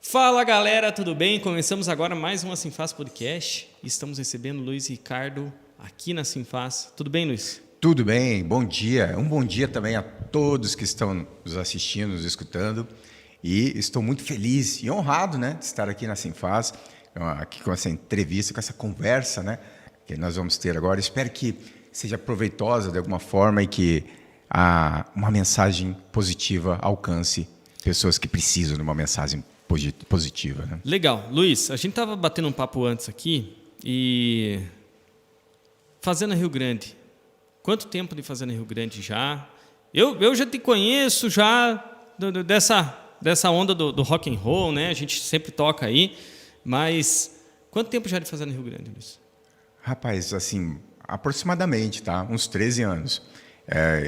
Fala galera, tudo bem? Começamos agora mais um Assim Faz Podcast. Estamos recebendo Luiz Ricardo aqui na Assim Faz. Tudo bem, Luiz? Tudo bem, bom dia. Um bom dia também a todos que estão nos assistindo, nos escutando. E estou muito feliz e honrado, né, de estar aqui na Assim Faz, aqui com essa entrevista, com essa conversa, né, que nós vamos ter agora. Espero que seja proveitosa de alguma forma e que uma mensagem positiva alcance pessoas que precisam de uma mensagem positiva, né? Legal. Luiz, a gente estava batendo um papo antes aqui e... Fazenda Rio Grande. Quanto tempo de Fazenda Rio Grande já? Eu já te conheço já dessa onda do rock and roll, né? A gente sempre toca aí, mas quanto tempo já de Fazenda Rio Grande, Luiz? Rapaz, assim, aproximadamente, tá? Uns 13 anos.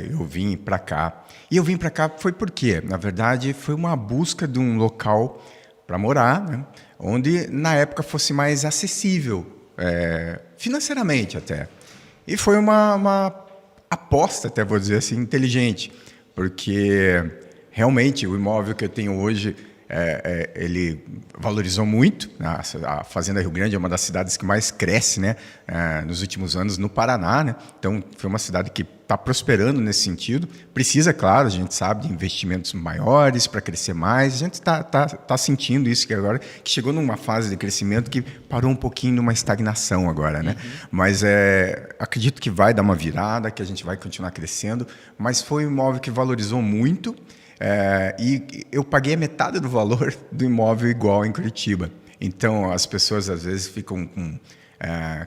Eu vim para cá. E eu vim para cá foi porque, na verdade, foi uma busca de um local para morar, né? Onde, na época, fosse mais acessível, financeiramente até. E foi uma aposta, até vou dizer assim, inteligente, porque realmente o imóvel que eu tenho hoje, ele valorizou muito. A Fazenda Rio Grande é uma das cidades que mais cresce, né, nos últimos anos no Paraná, né? Então, foi uma cidade que está prosperando nesse sentido. Precisa, claro, a gente sabe, de investimentos maiores para crescer mais. A gente está sentindo isso que agora, que chegou numa fase de crescimento que parou um pouquinho numa estagnação agora, né? Uhum. Mas acredito que vai dar uma virada, que a gente vai continuar crescendo. Mas foi um imóvel que valorizou muito. E eu paguei a metade do valor do imóvel igual em Curitiba. Então, as pessoas às vezes ficam com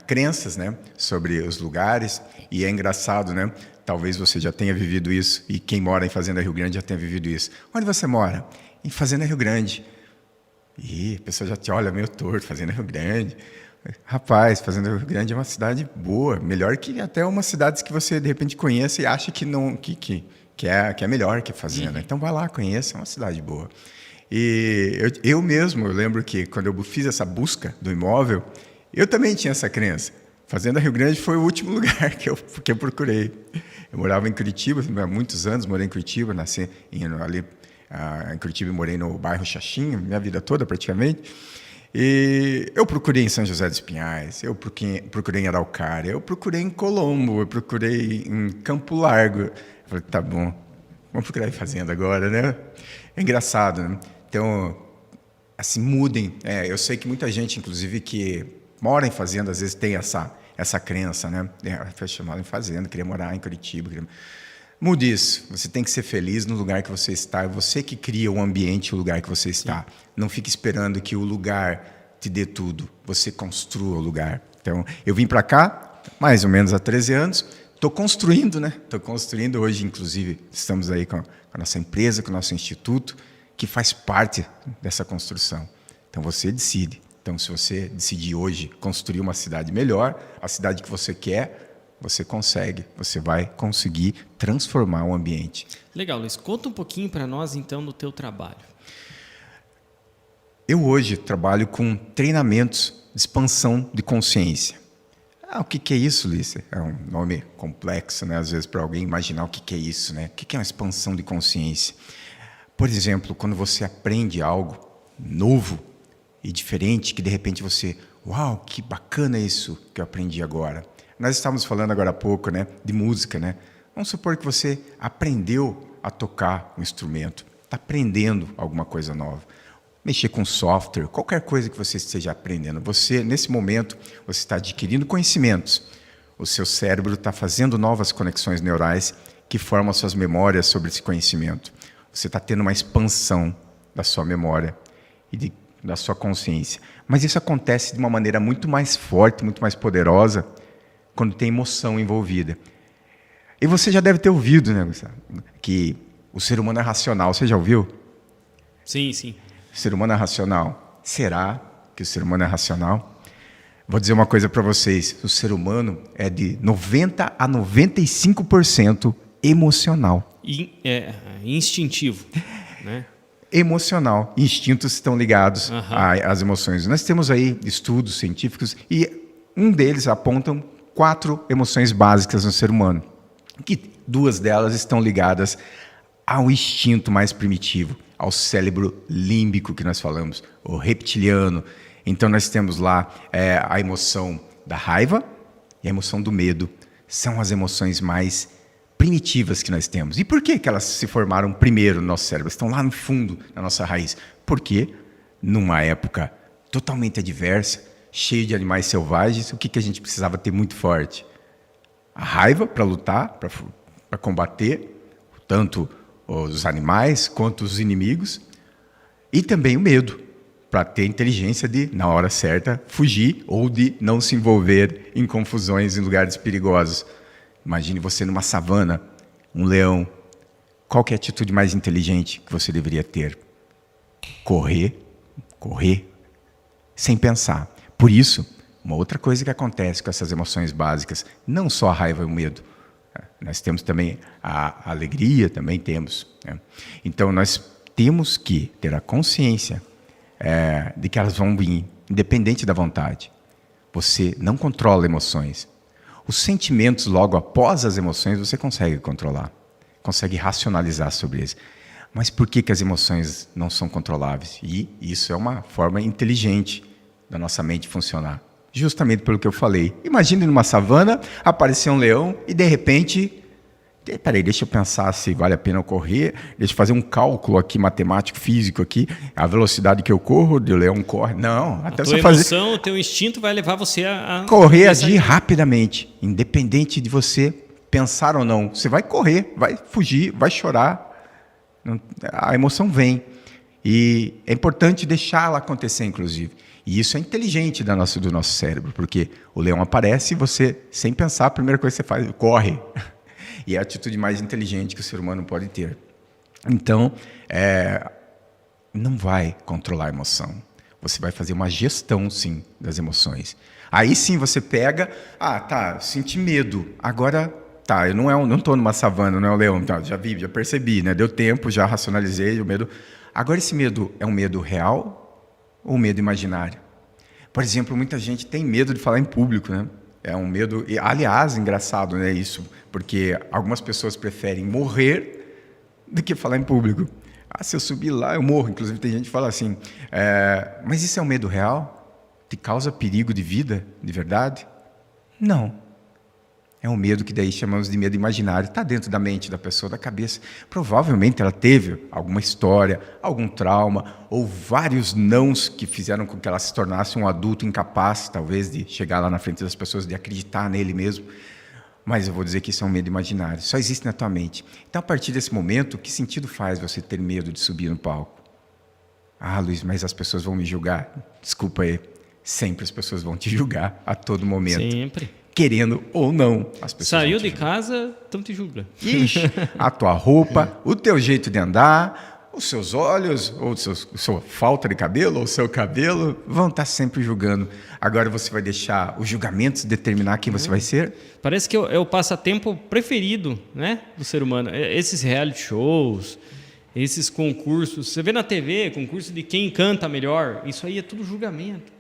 crenças, né, sobre os lugares, e é engraçado, né? Talvez você já tenha vivido isso, e quem mora em Fazenda Rio Grande já tenha vivido isso. Onde você mora? Em Fazenda Rio Grande. E a pessoa já te olha meio torto, Fazenda Rio Grande. Rapaz, Fazenda Rio Grande é uma cidade boa, melhor que até umas cidades que você de repente conhece e acha que não... que é melhor que a Fazenda. Então, vai lá, conheça, é uma cidade boa. E eu mesmo, eu lembro que quando eu fiz essa busca do imóvel, eu também tinha essa crença. Fazenda Rio Grande foi o último lugar que eu procurei. Eu morava em Curitiba, há muitos anos morei em Curitiba, nasci ali em Curitiba e morei no bairro Xaxim, minha vida toda praticamente. E eu procurei em São José dos Pinhais, eu procurei em Araucária, eu procurei em Colombo, eu procurei em Campo Largo. Eu falei, tá bom, vamos procurar em Fazenda agora, né? É engraçado, né? Então, assim, mudem. Eu sei que muita gente, inclusive, que mora em Fazenda, às vezes tem essa crença, né? Foi chamado em Fazenda, queria morar em Curitiba. Mude isso. Você tem que ser feliz no lugar que você está. É você que cria o ambiente, o lugar que você está. Sim. Não fique esperando que o lugar te dê tudo. Você construa o lugar. Então, eu vim para cá, mais ou menos há 13 anos. Estou construindo, né? Estou construindo. Hoje, inclusive, estamos aí com a nossa empresa, com o nosso instituto, que faz parte dessa construção. Então, você decide. Então, se você decidir hoje construir uma cidade melhor, a cidade que você quer, você consegue. Você vai conseguir transformar o ambiente. Legal, Luiz. Conta um pouquinho para nós, então, do teu trabalho. Eu hoje trabalho com treinamentos de expansão de consciência. O que é isso, Luiz? É um nome complexo, né? Às vezes, para alguém imaginar o que é isso, né? O que é uma expansão de consciência? Por exemplo, quando você aprende algo novo e diferente, que de repente você... Uau, que bacana isso que eu aprendi agora. Nós estávamos falando agora há pouco, né, de música, né? Vamos supor que você aprendeu a tocar um instrumento, está aprendendo alguma coisa nova. Mexer com software, qualquer coisa que você esteja aprendendo. Você, nesse momento, você está adquirindo conhecimentos. O seu cérebro está fazendo novas conexões neurais que formam as suas memórias sobre esse conhecimento. Você está tendo uma expansão da sua memória e da sua consciência. Mas isso acontece de uma maneira muito mais forte, muito mais poderosa, quando tem emoção envolvida. E você já deve ter ouvido, né, Gustavo, que o ser humano é racional. Você já ouviu? Sim, sim. O ser humano é racional. Será que o ser humano é racional? Vou dizer uma coisa para vocês. O ser humano é de 90% a 95% emocional. Instintivo, né? Emocional. Instintos estão ligados às emoções. Nós temos aí estudos científicos e um deles apontam 4 emoções básicas no ser humano, que 2 delas estão ligadas ao instinto mais primitivo, ao cérebro límbico que nós falamos, o reptiliano. Então nós temos lá a emoção da raiva e a emoção do medo. São as emoções mais primitivas que nós temos. E por que que elas se formaram primeiro no nosso cérebro? Estão lá no fundo, na nossa raiz. Porque numa época totalmente adversa, cheio de animais selvagens, o que a gente precisava ter muito forte? A raiva para lutar, para combater, tanto os animais quanto os inimigos, e também o medo, para ter inteligência de, na hora certa, fugir ou de não se envolver em confusões em lugares perigosos. Imagine você numa savana, um leão. Qual que é a atitude mais inteligente que você deveria ter? Correr, sem pensar. Por isso, uma outra coisa que acontece com essas emoções básicas, não só a raiva e o medo, nós temos também a alegria, também temos. Né? Então, nós temos que ter a consciência de que elas vão vir, independente da vontade. Você não controla emoções. Os sentimentos, logo após as emoções, você consegue controlar, consegue racionalizar sobre eles. Mas por que as emoções não são controláveis? E isso é uma forma inteligente da nossa mente funcionar. Justamente pelo que eu falei. Imagine numa savana, aparecer um leão e, de repente... Peraí, deixa eu pensar se vale a pena eu correr. Deixa eu fazer um cálculo aqui, matemático, físico aqui. A velocidade que eu corro, o leão corre. Não, até você fazer... A emoção, o teu instinto vai levar você a... Correr, agir rapidamente. Independente de você pensar ou não. Você vai correr, vai fugir, vai chorar. A emoção vem. E é importante deixá-la acontecer, inclusive. E isso é inteligente do nosso cérebro, porque o leão aparece e você, sem pensar, a primeira coisa que você faz, corre. E é a atitude mais inteligente que o ser humano pode ter. Então, não vai controlar a emoção. Você vai fazer uma gestão, sim, das emoções. Aí sim você pega, senti medo. Agora, eu não estou numa savana, não é o leão. Tá, já percebi, né? Deu tempo, já racionalizei o medo. Agora, esse medo é um medo real ou um medo imaginário? Por exemplo, muita gente tem medo de falar em público, né? É um medo, e, aliás, engraçado, né, isso, porque algumas pessoas preferem morrer do que falar em público. Se eu subir lá, eu morro. Inclusive, tem gente que fala assim, mas isso é um medo real? Te causa perigo de vida, de verdade? Não. É um medo que daí chamamos de medo imaginário. Está dentro da mente da pessoa, da cabeça. Provavelmente ela teve alguma história, algum trauma, ou vários nãos que fizeram com que ela se tornasse um adulto incapaz, talvez, de chegar lá na frente das pessoas, de acreditar nele mesmo. Mas eu vou dizer que isso é um medo imaginário. Só existe na tua mente. Então, a partir desse momento, que sentido faz você ter medo de subir no palco? Luiz, mas as pessoas vão me julgar. Desculpa aí. Sempre as pessoas vão te julgar a todo momento. Sempre. Querendo ou não. As pessoas saiu de casa, estão te julgando. Ixi, a tua roupa, o teu jeito de andar, os seus olhos, ou sua falta de cabelo, ou o seu cabelo, vão estar sempre julgando. Agora você vai deixar os julgamentos determinar quem você vai ser? Parece que é o passatempo preferido, né, do ser humano. Esses reality shows, esses concursos. Você vê na TV, concurso de quem canta melhor. Isso aí é tudo julgamento.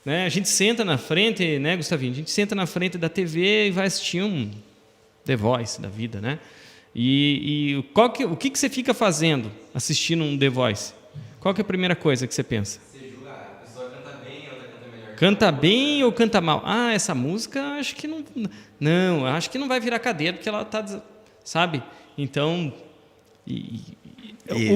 Né? A gente senta na frente, né, Gustavinho? A gente senta na frente da TV e vai assistir um The Voice da vida, né? E o que você fica fazendo assistindo um The Voice? Qual que é a primeira coisa que você pensa? Você julga, a pessoa canta bem ou canta melhor? Canta bem ou canta mal? Essa música acho que não... Não, acho que não vai virar cadeira porque ela está... Sabe? Então...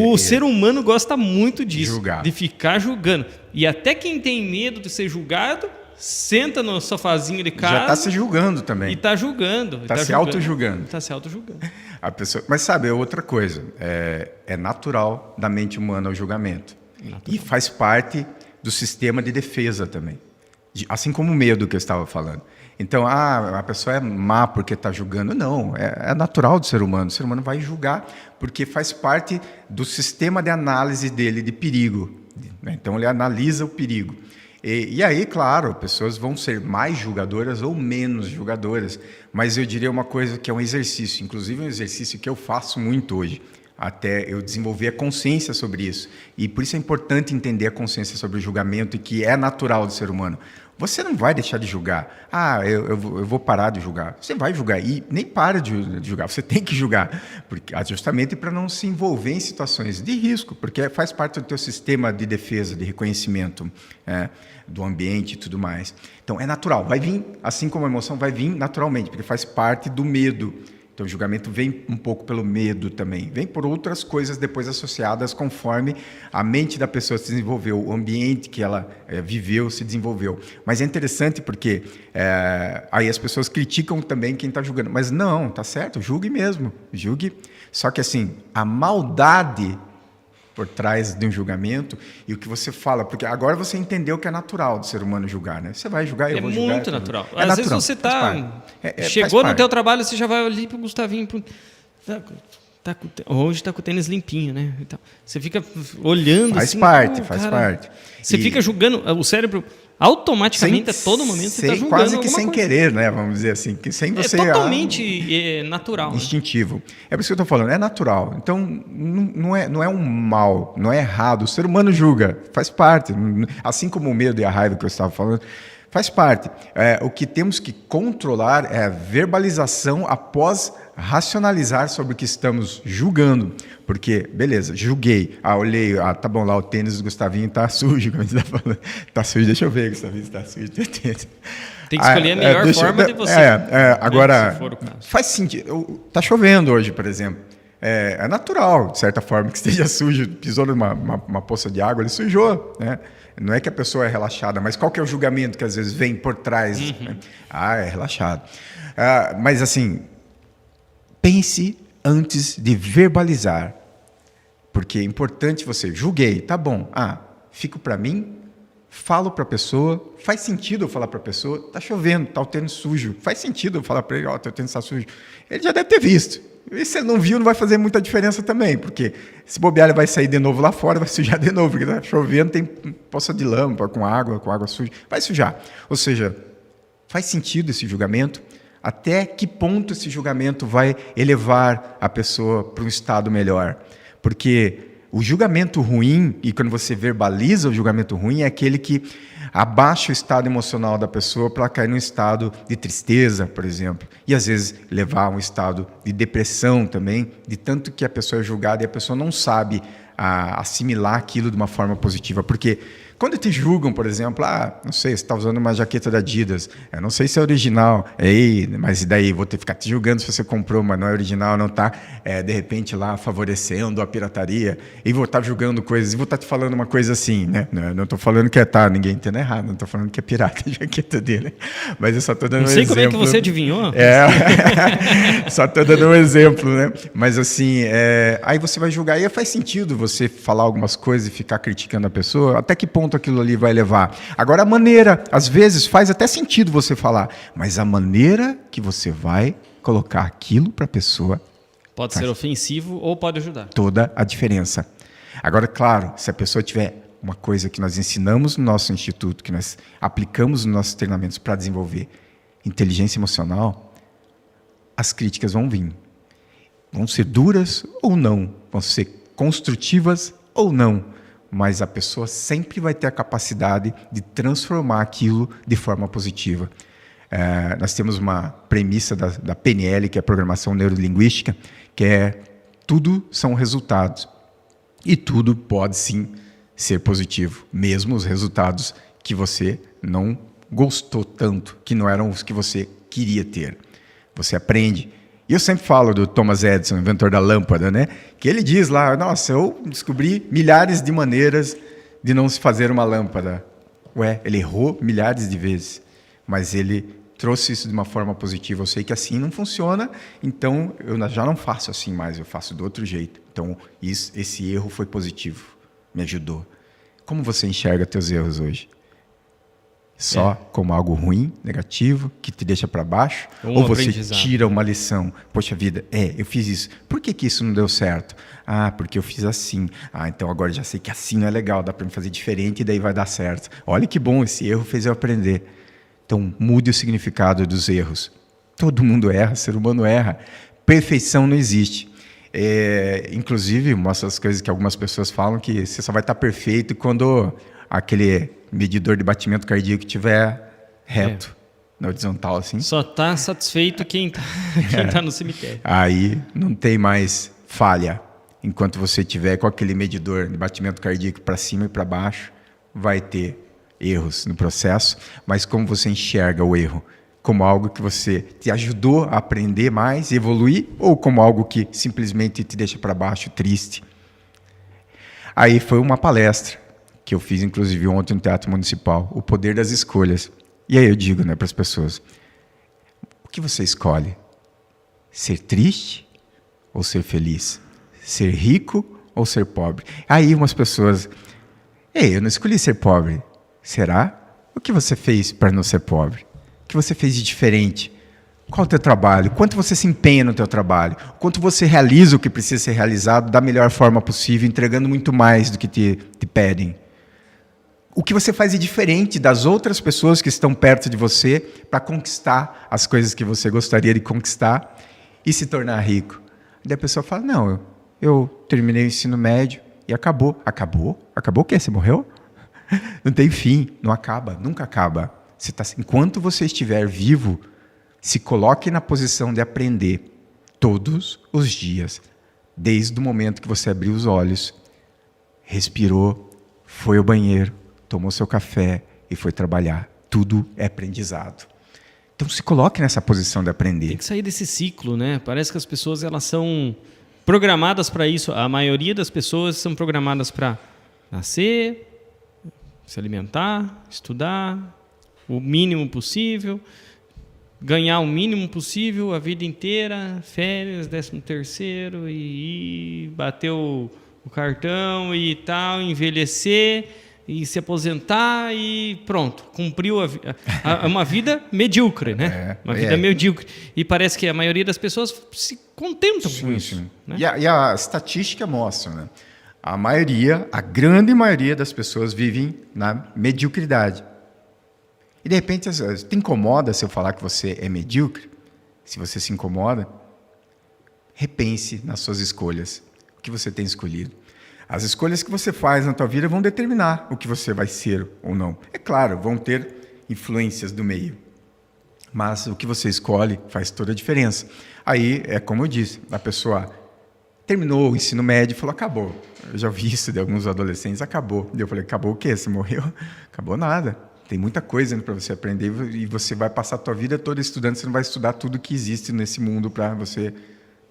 O ser humano gosta muito disso, julgar. De ficar julgando. E até quem tem medo de ser julgado, senta no sofazinho de casa... Já está se julgando também. E está julgando. Está se auto-julgando. Está se auto-julgando. Mas sabe, é outra coisa. É natural da mente humana o julgamento. Natural. E faz parte do sistema de defesa também. Assim como o medo que eu estava falando. Então, a pessoa é má porque está julgando. Não, é natural do ser humano. O ser humano vai julgar porque faz parte do sistema de análise dele de perigo. Então, ele analisa o perigo. E aí, claro, pessoas vão ser mais julgadoras ou menos julgadoras. Mas eu diria uma coisa que é um exercício, inclusive um exercício que eu faço muito hoje, até eu desenvolver a consciência sobre isso. E por isso é importante entender a consciência sobre o julgamento e que é natural do ser humano. Você não vai deixar de julgar. Eu vou parar de julgar. Você vai julgar e nem para de julgar. Você tem que julgar, porque justamente para não se envolver em situações de risco, porque faz parte do teu sistema de defesa, de reconhecimento do ambiente e tudo mais. Então, é natural. Vai vir, assim como a emoção, vai vir naturalmente, porque faz parte do medo. Então, o julgamento vem um pouco pelo medo também. Vem por outras coisas depois associadas conforme a mente da pessoa se desenvolveu, o ambiente que ela viveu se desenvolveu. Mas é interessante porque aí as pessoas criticam também quem está julgando. Mas não, tá certo, julgue mesmo, julgue. Só que assim, a maldade por trás de um julgamento e o que você fala, porque agora você entendeu que é natural do ser humano julgar, né? Você vai julgar, eu vou julgar. É muito natural. É Às natural, vezes você chegou no teu trabalho, você já vai ali pro Gustavinho, hoje tá com o tênis limpinho, né? Então, você fica olhando faz assim, parte. Você fica julgando, o cérebro automaticamente, a todo momento, você está julgando quase que sem querer, né? Vamos dizer assim, que sem você... É totalmente natural. Instintivo. É por isso que eu estou falando, é natural. Então, não é um mal, não é errado. O ser humano julga, faz parte. Assim como o medo e a raiva que eu estava falando, faz parte. O que temos que controlar é a verbalização após racionalizar sobre o que estamos julgando. Porque, beleza, julguei. Olhei, tá bom, lá o tênis do Gustavinho tá sujo, como você está falando. Tá sujo, deixa eu ver, Gustavinho, se tá sujo. Tem que escolher a melhor forma de você. Agora, se for o caso. Faz sentido. Tá chovendo hoje, por exemplo. É natural, de certa forma, que esteja sujo. Pisou numa poça de água, ele sujou, né? Não é que a pessoa é relaxada, mas qual que é o julgamento que às vezes vem por trás? Né? É relaxado. Mas assim, pense antes de verbalizar, porque é importante você, julguei, tá bom, fico para mim, falo para a pessoa, faz sentido eu falar para a pessoa, tá chovendo, tá o tênis sujo, faz sentido eu falar para ele, teu tênis está sujo. Ele já deve ter visto. E se ele não viu, não vai fazer muita diferença também, porque se bobear, ele vai sair de novo lá fora, vai sujar de novo, porque tá chovendo, tem poça de lâmpada com água suja, vai sujar. Ou seja, faz sentido esse julgamento? Até que ponto esse julgamento vai elevar a pessoa para um estado melhor? Porque o julgamento ruim, e quando você verbaliza o julgamento ruim, é aquele que abaixa o estado emocional da pessoa para ela cair num estado de tristeza, por exemplo. E às vezes levar a um estado de depressão também, de tanto que a pessoa é julgada e a pessoa não sabe assimilar aquilo de uma forma positiva. Porque quando te julgam, por exemplo, não sei, você está usando uma jaqueta da Adidas, eu não sei se é original, mas e daí? Vou ter que ficar te julgando se você comprou, mas não é original, não está, de repente, lá favorecendo a pirataria, e vou estar julgando coisas, e vou estar te falando uma coisa assim, né? Não estou falando que ninguém entenda errado, não estou falando que é pirata a jaqueta dele, mas eu só estou dando um exemplo. Não sei como é que você adivinhou. Só estou dando um exemplo, né? Mas assim, aí você vai julgar, e faz sentido você falar algumas coisas e ficar criticando a pessoa, até que ponto aquilo ali vai levar. Agora, a maneira, às vezes, faz até sentido você falar, mas a maneira que você vai colocar aquilo para a pessoa pode ser ofensivo ou pode ajudar. Toda a diferença. Agora, claro, se a pessoa tiver uma coisa que nós ensinamos no nosso instituto, que nós aplicamos nos nossos treinamentos para desenvolver inteligência emocional, as críticas vão vir. Vão ser duras ou não, vão ser construtivas ou não, mas a pessoa sempre vai ter a capacidade de transformar aquilo de forma positiva. Nós temos uma premissa da PNL, que é a Programação Neurolinguística, que é tudo são resultados. E tudo pode sim ser positivo, mesmo os resultados que você não gostou tanto, que não eram os que você queria ter. Você aprende. E eu sempre falo do Thomas Edison, inventor da lâmpada, né? Que ele diz lá, nossa, eu descobri milhares de maneiras de não se fazer uma lâmpada. Ele errou milhares de vezes, mas ele trouxe isso de uma forma positiva. Eu sei que assim não funciona, então eu já não faço assim mais, eu faço do outro jeito. Então esse erro foi positivo, me ajudou. Como você enxerga teus erros hoje? Só como algo ruim, negativo, que te deixa para baixo? Ou você tira uma lição? Poxa vida, eu fiz isso. Por que isso não deu certo? Porque eu fiz assim. Então agora já sei que assim não é legal, dá para me fazer diferente e daí vai dar certo. Olha que bom, esse erro fez eu aprender. Então mude o significado dos erros. Todo mundo erra, ser humano erra. Perfeição não existe. Inclusive, mostra as coisas que algumas pessoas falam, que você só vai estar perfeito quando aquele medidor de batimento cardíaco estiver reto, na horizontal assim. Só está satisfeito quem tá no cemitério. Aí não tem mais falha. Enquanto você tiver com aquele medidor de batimento cardíaco para cima e para baixo, vai ter erros no processo, mas como você enxerga o erro? Como algo que você te ajudou a aprender mais, evoluir, ou como algo que simplesmente te deixa para baixo, triste? Aí foi uma palestra que eu fiz, inclusive, ontem no Teatro Municipal, o poder das escolhas. E aí eu digo, né, para as pessoas, o que você escolhe? Ser triste ou ser feliz? Ser rico ou ser pobre? Aí umas pessoas, eu não escolhi ser pobre. Será? O que você fez para não ser pobre? O que você fez de diferente? Qual é o teu trabalho? Quanto você se empenha no teu trabalho? Quanto você realiza o que precisa ser realizado da melhor forma possível, entregando muito mais do que te pedem? O que você faz de diferente das outras pessoas que estão perto de você para conquistar as coisas que você gostaria de conquistar e se tornar rico? Daí a pessoa fala, não, eu terminei o ensino médio e acabou. Acabou? Acabou o quê? Você morreu? Não tem fim, não acaba, nunca acaba. Enquanto você estiver vivo, se coloque na posição de aprender todos os dias, desde o momento que você abriu os olhos, respirou, foi ao banheiro, tomou seu café e foi trabalhar. Tudo é aprendizado. Então se coloque nessa posição de aprender. Tem que sair desse ciclo, né? Parece que as pessoas elas são programadas para isso. A maioria das pessoas são programadas para nascer, se alimentar, estudar o mínimo possível, ganhar o mínimo possível a vida inteira, férias, 13º, e bater o cartão e tal, envelhecer e se aposentar e pronto, cumpriu uma vida medíocre, né? Uma vida medíocre. E parece que a maioria das pessoas se contentam com isso. Né? E a estatística mostra, né? A grande maioria das pessoas vivem na mediocridade. E de repente, te incomoda se eu falar que você é medíocre? Se você se incomoda, repense nas suas escolhas. O que você tem escolhido? As escolhas que você faz na tua vida vão determinar o que você vai ser ou não. É claro, vão ter influências do meio. Mas o que você escolhe faz toda a diferença. Aí, é como eu disse, a pessoa terminou o ensino médio e falou, acabou. Eu já ouvi isso de alguns adolescentes, acabou. Eu falei, acabou o quê? Você morreu? Acabou nada. Tem muita coisa para você aprender e você vai passar a tua vida toda estudando, você não vai estudar tudo que existe nesse mundo para você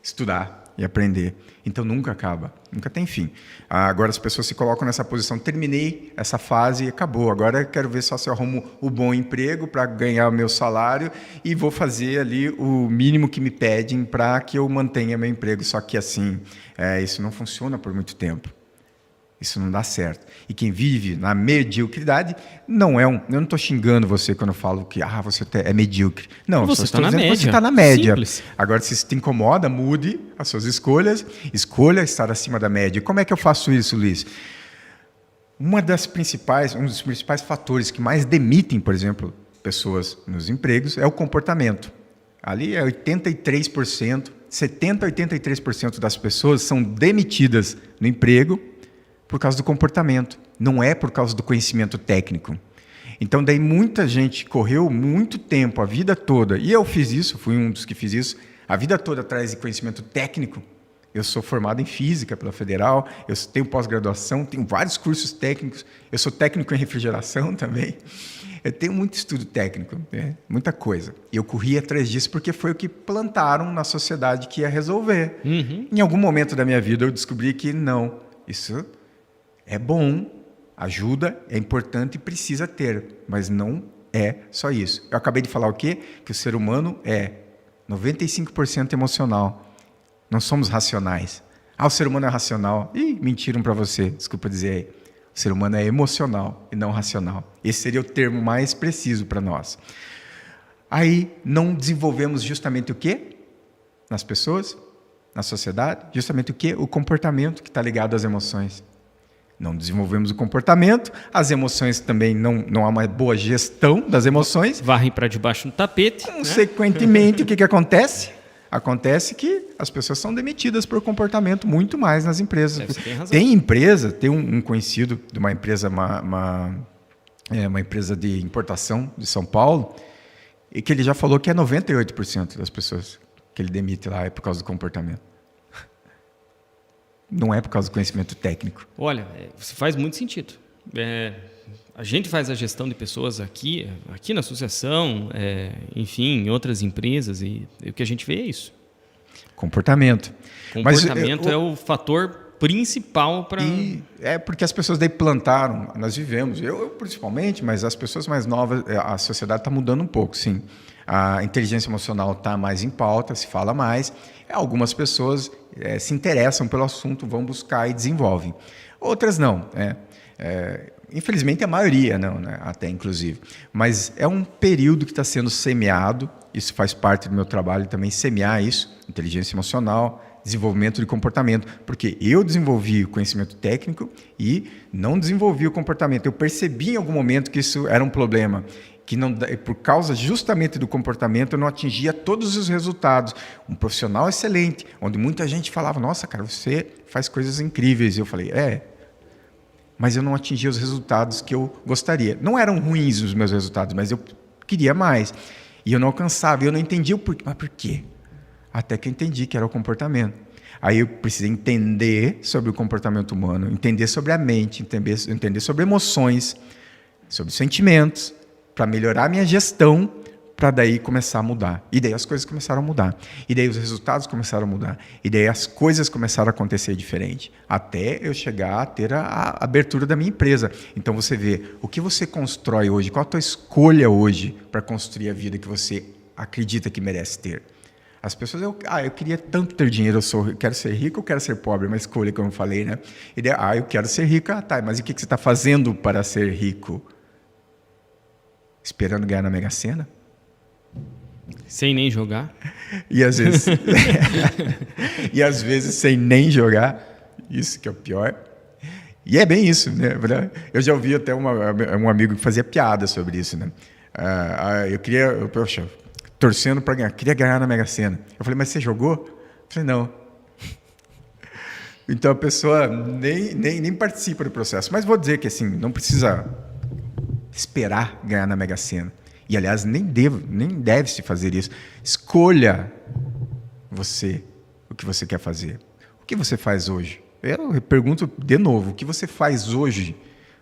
estudar e aprender. Então nunca acaba, nunca tem fim. Agora as pessoas se colocam nessa posição, terminei essa fase e acabou. Agora eu quero ver só se eu arrumo o bom emprego para ganhar o meu salário e vou fazer ali o mínimo que me pedem para que eu mantenha meu emprego. Só que assim, isso não funciona por muito tempo. Isso não dá certo. E quem vive na mediocridade não é eu não estou xingando você quando eu falo que você é medíocre. Não, você está na média. Você está na média. Simples. Agora, se isso te incomoda, mude as suas escolhas, escolha estar acima da média. E como é que eu faço isso, Luiz? Um dos principais fatores que mais demitem, por exemplo, pessoas nos empregos é o comportamento. Ali é 83%, 70% a 83% das pessoas são demitidas no emprego por causa do comportamento, não é por causa do conhecimento técnico. Então, daí muita gente correu muito tempo, a vida toda, e eu fiz isso, fui um dos que fiz isso, a vida toda atrás de conhecimento técnico. Eu sou formado em física pela Federal, eu tenho pós-graduação, tenho vários cursos técnicos, eu sou técnico em refrigeração também. Eu tenho muito estudo técnico, muita coisa. E eu corri atrás disso porque foi o que plantaram na sociedade que ia resolver. Uhum. Em algum momento da minha vida eu descobri que não, isso é bom, ajuda, é importante e precisa ter, mas não é só isso. Eu acabei de falar o quê? Que o ser humano é 95% emocional. Não somos racionais. O ser humano é racional. Mentiram para você, desculpa dizer aí. O ser humano é emocional e não racional. Esse seria o termo mais preciso para nós. Aí não desenvolvemos justamente o quê? Nas pessoas, na sociedade, justamente o quê? O comportamento que está ligado às emoções. Não desenvolvemos o comportamento, as emoções também não há uma boa gestão das emoções. Varrem para debaixo do tapete. Consequentemente, o que acontece? Acontece que as pessoas são demitidas por comportamento muito mais nas empresas. Você tem razão. Tem empresa, tem um conhecido de uma empresa, uma empresa de importação de São Paulo, e que ele já falou que é 98% das pessoas que ele demite lá é por causa do comportamento. Não é por causa do conhecimento técnico. Olha, isso faz muito sentido. A gente faz a gestão de pessoas aqui na associação, enfim, em outras empresas, e o que a gente vê é isso. Comportamento. Comportamento é o fator principal para... É porque as pessoas daí plantaram, nós vivemos, eu principalmente, mas as pessoas mais novas, a sociedade está mudando um pouco, sim. A inteligência emocional está mais em pauta, se fala mais. Algumas pessoas se interessam pelo assunto, vão buscar e desenvolvem. Outras não. Infelizmente, a maioria não, né? Até inclusive. Mas é um período que está sendo semeado, isso faz parte do meu trabalho também, semear isso, inteligência emocional, desenvolvimento de comportamento, porque eu desenvolvi o conhecimento técnico e não desenvolvi o comportamento. Eu percebi em algum momento que isso era um problema, que não, por causa justamente do comportamento eu não atingia todos os resultados. Um profissional excelente, onde muita gente falava, nossa, cara, você faz coisas incríveis. E eu falei, mas eu não atingia os resultados que eu gostaria. Não eram ruins os meus resultados, mas eu queria mais. E eu não alcançava, e eu não entendia o porquê. Mas por quê? Até que eu entendi que era o comportamento. Aí eu precisei entender sobre o comportamento humano, entender sobre a mente, entender sobre emoções, sobre sentimentos, para melhorar a minha gestão, para daí começar a mudar. E daí as coisas começaram a mudar. E daí os resultados começaram a mudar. E daí as coisas começaram a acontecer diferente. Até eu chegar a ter a abertura da minha empresa. Então você vê, o que você constrói hoje, qual a tua escolha hoje para construir a vida que você acredita que merece ter? As pessoas, eu queria tanto ter dinheiro, eu quero ser rico ou quero ser pobre? Uma escolha, como eu falei, né? E daí, eu quero ser rico, mas o que você está fazendo para ser rico? Esperando ganhar na Mega Sena? Sem nem jogar. E às vezes sem nem jogar, isso que é o pior. E é bem isso, né? Eu já ouvi até um amigo que fazia piada sobre isso, né? Torcendo para ganhar, queria ganhar na Mega Sena. Eu falei, mas você jogou? Eu falei, não. Então a pessoa nem participa do processo. Mas vou dizer que assim, não precisa esperar ganhar na Mega Sena. E aliás, nem deve se fazer isso. Escolha o que você quer fazer. O que você faz hoje? Eu pergunto de novo, o que você faz hoje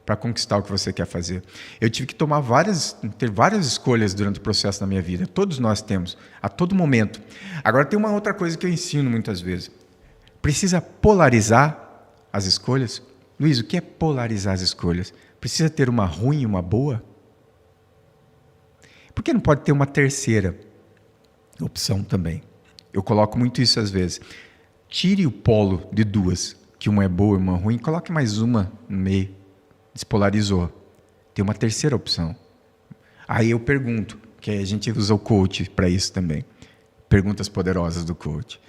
para conquistar o que você quer fazer? Eu tive que ter várias escolhas durante o processo da minha vida. Todos nós temos, a todo momento. Agora, tem uma outra coisa que eu ensino muitas vezes. Precisa polarizar as escolhas? Luiz, o que é polarizar as escolhas? Precisa ter uma ruim e uma boa? Por que não pode ter uma terceira opção também? Eu coloco muito isso às vezes. Tire o polo de duas, que uma é boa e uma ruim, coloque mais uma no meio. Despolarizou. Tem uma terceira opção. Aí eu pergunto, que a gente usa o coach para isso também. Perguntas poderosas do coach.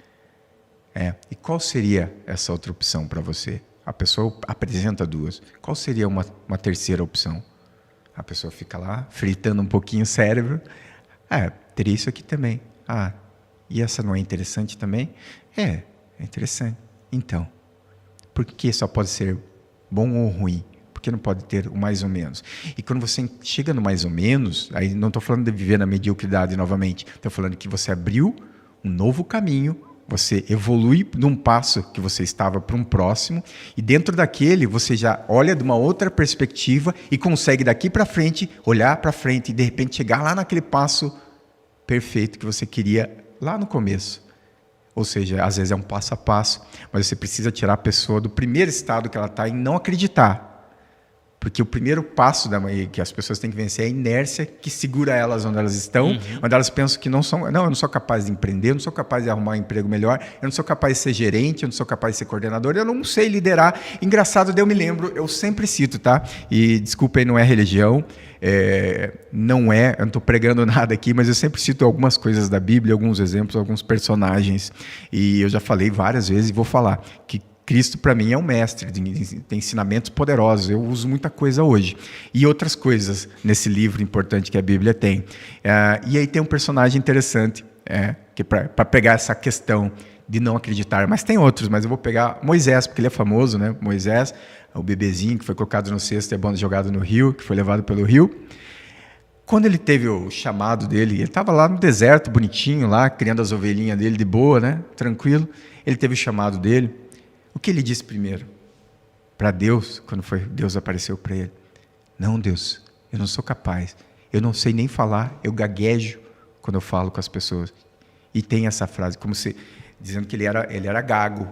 E qual seria essa outra opção para você? A pessoa apresenta duas. Qual seria uma terceira opção? A pessoa fica lá, fritando um pouquinho o cérebro. Teria isso aqui também. E essa não é interessante também? É interessante. Então, por que só pode ser bom ou ruim? Por que não pode ter o mais ou menos? E quando você chega no mais ou menos, aí não estou falando de viver na mediocridade novamente, estou falando que você abriu um novo caminho, você evolui de um passo que você estava para um próximo, e dentro daquele você já olha de uma outra perspectiva e consegue daqui para frente, olhar para frente e de repente chegar lá naquele passo perfeito que você queria lá no começo. Ou seja, às vezes é um passo a passo, mas você precisa tirar a pessoa do primeiro estado que ela está e não acreditar. Porque o primeiro passo que as pessoas têm que vencer é a inércia que segura elas onde elas estão, onde elas pensam que eu não sou capaz de empreender, eu não sou capaz de arrumar um emprego melhor, eu não sou capaz de ser gerente, eu não sou capaz de ser coordenador, eu não sei liderar. Engraçado, eu me lembro, eu sempre cito, tá? E desculpa aí, não é religião, eu não estou pregando nada aqui, mas eu sempre cito algumas coisas da Bíblia, alguns exemplos, alguns personagens, e eu já falei várias vezes e vou falar que Cristo, para mim, é um mestre, tem ensinamentos poderosos, eu uso muita coisa hoje. E outras coisas nesse livro importante que a Bíblia tem. E aí tem um personagem interessante, que para pegar essa questão de não acreditar, mas tem outros, mas eu vou pegar Moisés, porque ele é famoso, né? Moisés, o bebezinho que foi colocado no cesto e jogado no rio, que foi levado pelo rio. Quando ele teve o chamado dele, ele estava lá no deserto, bonitinho, lá, criando as ovelhinhas dele de boa, né? Tranquilo. Ele teve o chamado dele. O que ele disse primeiro? Para Deus, quando Deus apareceu para ele. Não, Deus, eu não sou capaz. Eu não sei nem falar, eu gaguejo quando eu falo com as pessoas. E tem essa frase, como se dizendo que ele era gago.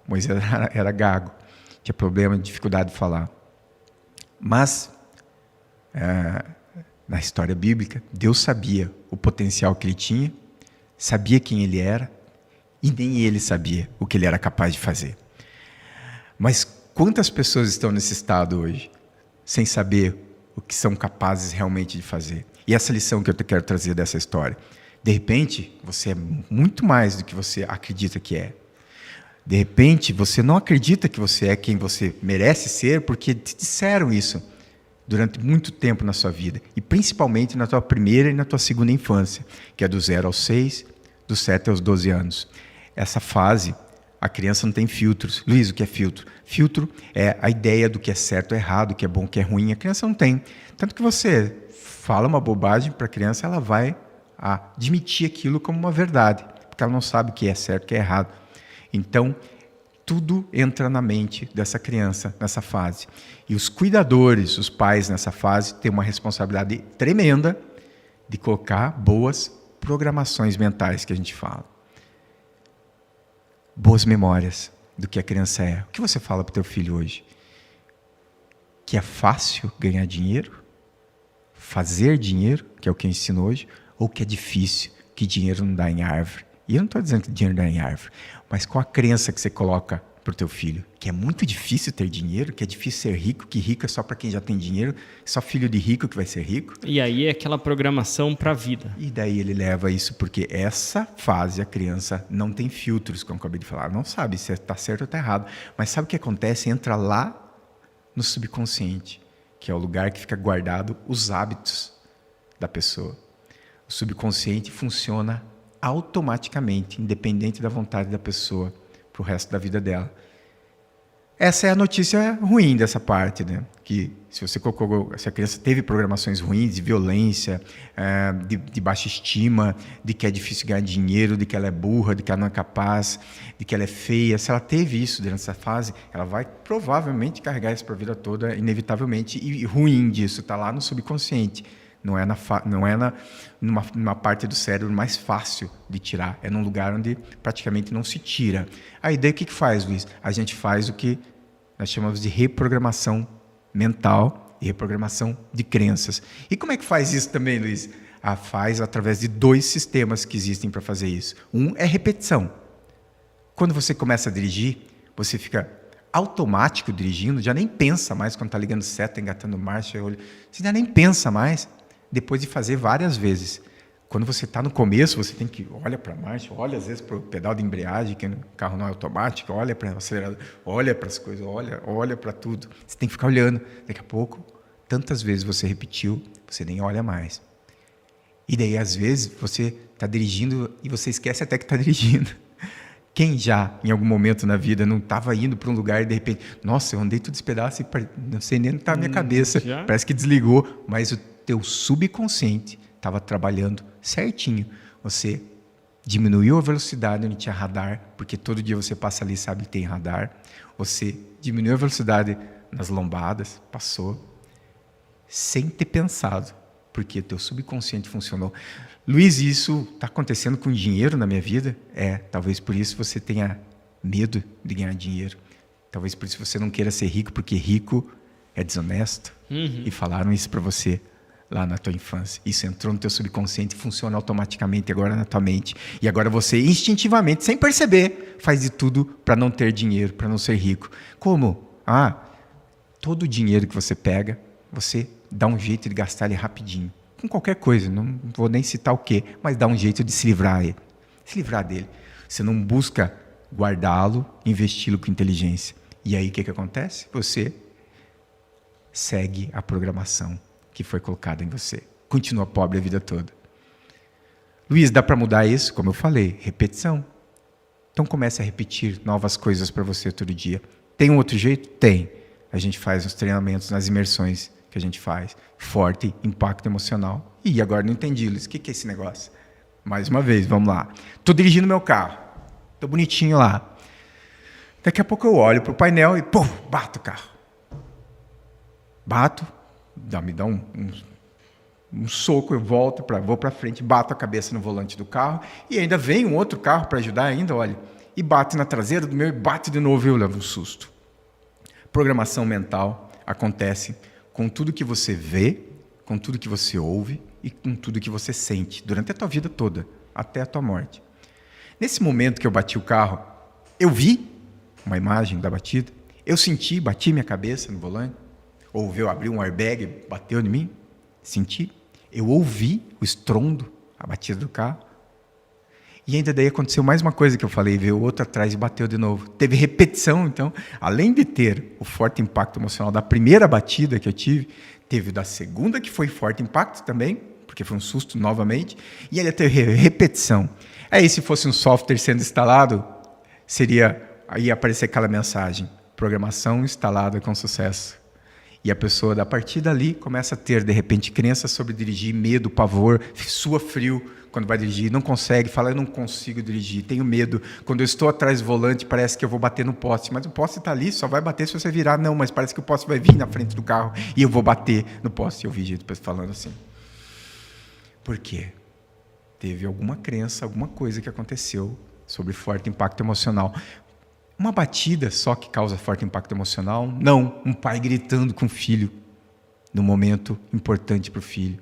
Moisés era gago. Tinha problema, dificuldade de falar. Mas, na história bíblica, Deus sabia o potencial que ele tinha, sabia quem ele era, e nem ele sabia o que ele era capaz de fazer. Mas quantas pessoas estão nesse estado hoje, sem saber o que são capazes realmente de fazer? E essa lição que eu quero trazer dessa história. De repente, você é muito mais do que você acredita que é. De repente, você não acredita que você é quem você merece ser, porque te disseram isso durante muito tempo na sua vida. E principalmente na tua primeira e na tua segunda infância, que é do 0 aos 6, dos 7 aos 12 anos. Essa fase, a criança não tem filtros. Luiz, o que é filtro? Filtro é a ideia do que é certo ou errado, o que é bom, o que é ruim. A criança não tem. Tanto que você fala uma bobagem para a criança, ela vai admitir aquilo como uma verdade, porque ela não sabe o que é certo, o que é errado. Então, tudo entra na mente dessa criança nessa fase. E os cuidadores, os pais nessa fase, têm uma responsabilidade tremenda de colocar boas programações mentais, que a gente fala. Boas memórias do que a criança é. O que você fala para o teu filho hoje? Que é fácil ganhar dinheiro? Fazer dinheiro, que é o que eu ensino hoje? Ou que é difícil, que dinheiro não dá em árvore? E eu não estou dizendo que dinheiro dá em árvore, mas qual a crença que você coloca para o teu filho? Que é muito difícil ter dinheiro, que é difícil ser rico, que rico é só para quem já tem dinheiro, só filho de rico que vai ser rico. E aí é aquela programação para a vida. E daí ele leva isso, porque essa fase a criança não tem filtros, como eu acabei de falar, não sabe se está certo ou está errado. Mas sabe o que acontece? Entra lá no subconsciente, que é o lugar que fica guardado os hábitos da pessoa. O subconsciente funciona automaticamente, independente da vontade da pessoa, para o resto da vida dela. Essa é a notícia ruim dessa parte, né? Que se a criança teve programações ruins de violência, de baixa estima, de que é difícil ganhar dinheiro, de que ela é burra, de que ela não é capaz, de que ela é feia, se ela teve isso durante essa fase, ela vai provavelmente carregar isso para a vida toda, inevitavelmente, e ruim disso está lá no subconsciente. Não é numa parte do cérebro mais fácil de tirar. É num lugar onde praticamente não se tira. Aí daí o que faz, Luiz? A gente faz o que nós chamamos de reprogramação mental e reprogramação de crenças. E como é que faz isso também, Luiz? Faz através de 2 sistemas que existem para fazer isso. Um é repetição. Quando você começa a dirigir, você fica automático dirigindo, já nem pensa mais quando está ligando seta, engatando marcha, você já nem pensa mais. Depois de fazer várias vezes. Quando você está no começo, você tem que olha para a marcha, olha às vezes para o pedal de embreagem, que o carro não é automático, olha para o acelerador, olha para as coisas, olha para tudo. Você tem que ficar olhando. Daqui a pouco, tantas vezes você repetiu, você nem olha mais. E daí, às vezes, você está dirigindo e você esquece até que está dirigindo. Quem já, em algum momento na vida, não estava indo para um lugar e, de repente, nossa, eu andei tudo esse pedaço e não sei nem onde está a minha cabeça, parece que desligou, mas o teu subconsciente estava trabalhando certinho. Você diminuiu a velocidade onde tinha radar, porque todo dia você passa ali e sabe que tem radar. Você diminuiu a velocidade nas lombadas, passou, sem ter pensado, porque o teu subconsciente funcionou. Luiz, isso está acontecendo com dinheiro na minha vida? Talvez por isso você tenha medo de ganhar dinheiro. Talvez por isso você não queira ser rico, porque rico é desonesto. E falaram isso para você lá na tua infância. Isso entrou no teu subconsciente e funciona automaticamente agora na tua mente. E agora você, instintivamente, sem perceber, faz de tudo para não ter dinheiro, para não ser rico. Como? Todo o dinheiro que você pega, você dá um jeito de gastar ele rapidinho. Com qualquer coisa, não vou nem citar o quê, mas dá um jeito de se livrar dele. Você não busca guardá-lo, investi-lo com inteligência. E aí o que acontece? Você segue a programação que foi colocada em você. Continua pobre a vida toda. Luiz, dá para mudar isso? Como eu falei, repetição. Então comece a repetir novas coisas para você todo dia. Tem um outro jeito? Tem. a gente faz os treinamentos nas imersões que a gente faz. Forte impacto emocional. E agora não entendi, Luiz, o que é esse negócio? Mais uma vez, vamos lá. Estou dirigindo meu carro. Estou bonitinho lá. Daqui a pouco eu olho para o painel e, pum, bato o carro. Bato, me dá um soco, eu vou para frente, bato a cabeça no volante do carro e ainda vem um outro carro para ajudar ainda, olha, e bate na traseira do meu e bate de novo e eu levo um susto. Programação mental acontece com tudo que você vê, com tudo que você ouve e com tudo que você sente durante a tua vida toda, até a tua morte. Nesse momento que eu bati o carro, eu vi uma imagem da batida, eu senti, bati minha cabeça no volante, ou eu abri um airbag, bateu em mim, senti. Eu ouvi o estrondo, a batida do carro. E ainda daí aconteceu mais uma coisa que eu falei, veio outro atrás e bateu de novo. Teve repetição, então, além de ter o forte impacto emocional da primeira batida que eu tive, teve da segunda, que foi forte impacto também, porque foi um susto novamente, e ainda teve repetição. Aí, se fosse um software sendo instalado, ia aparecer aquela mensagem, programação instalada com sucesso. E a pessoa, a partir dali, começa a ter, de repente, crenças sobre dirigir, medo, pavor, sua frio quando vai dirigir, não consegue, fala, eu não consigo dirigir, tenho medo. Quando eu estou atrás do volante, parece que eu vou bater no poste. Mas o poste está ali, só vai bater se você virar. Não, mas parece que o poste vai vir na frente do carro e eu vou bater no poste. Eu vi gente falando assim. Por quê? Teve alguma crença, alguma coisa que aconteceu sobre forte impacto emocional. Uma batida só que causa forte impacto emocional? Não. Um pai gritando com o filho no momento importante para o filho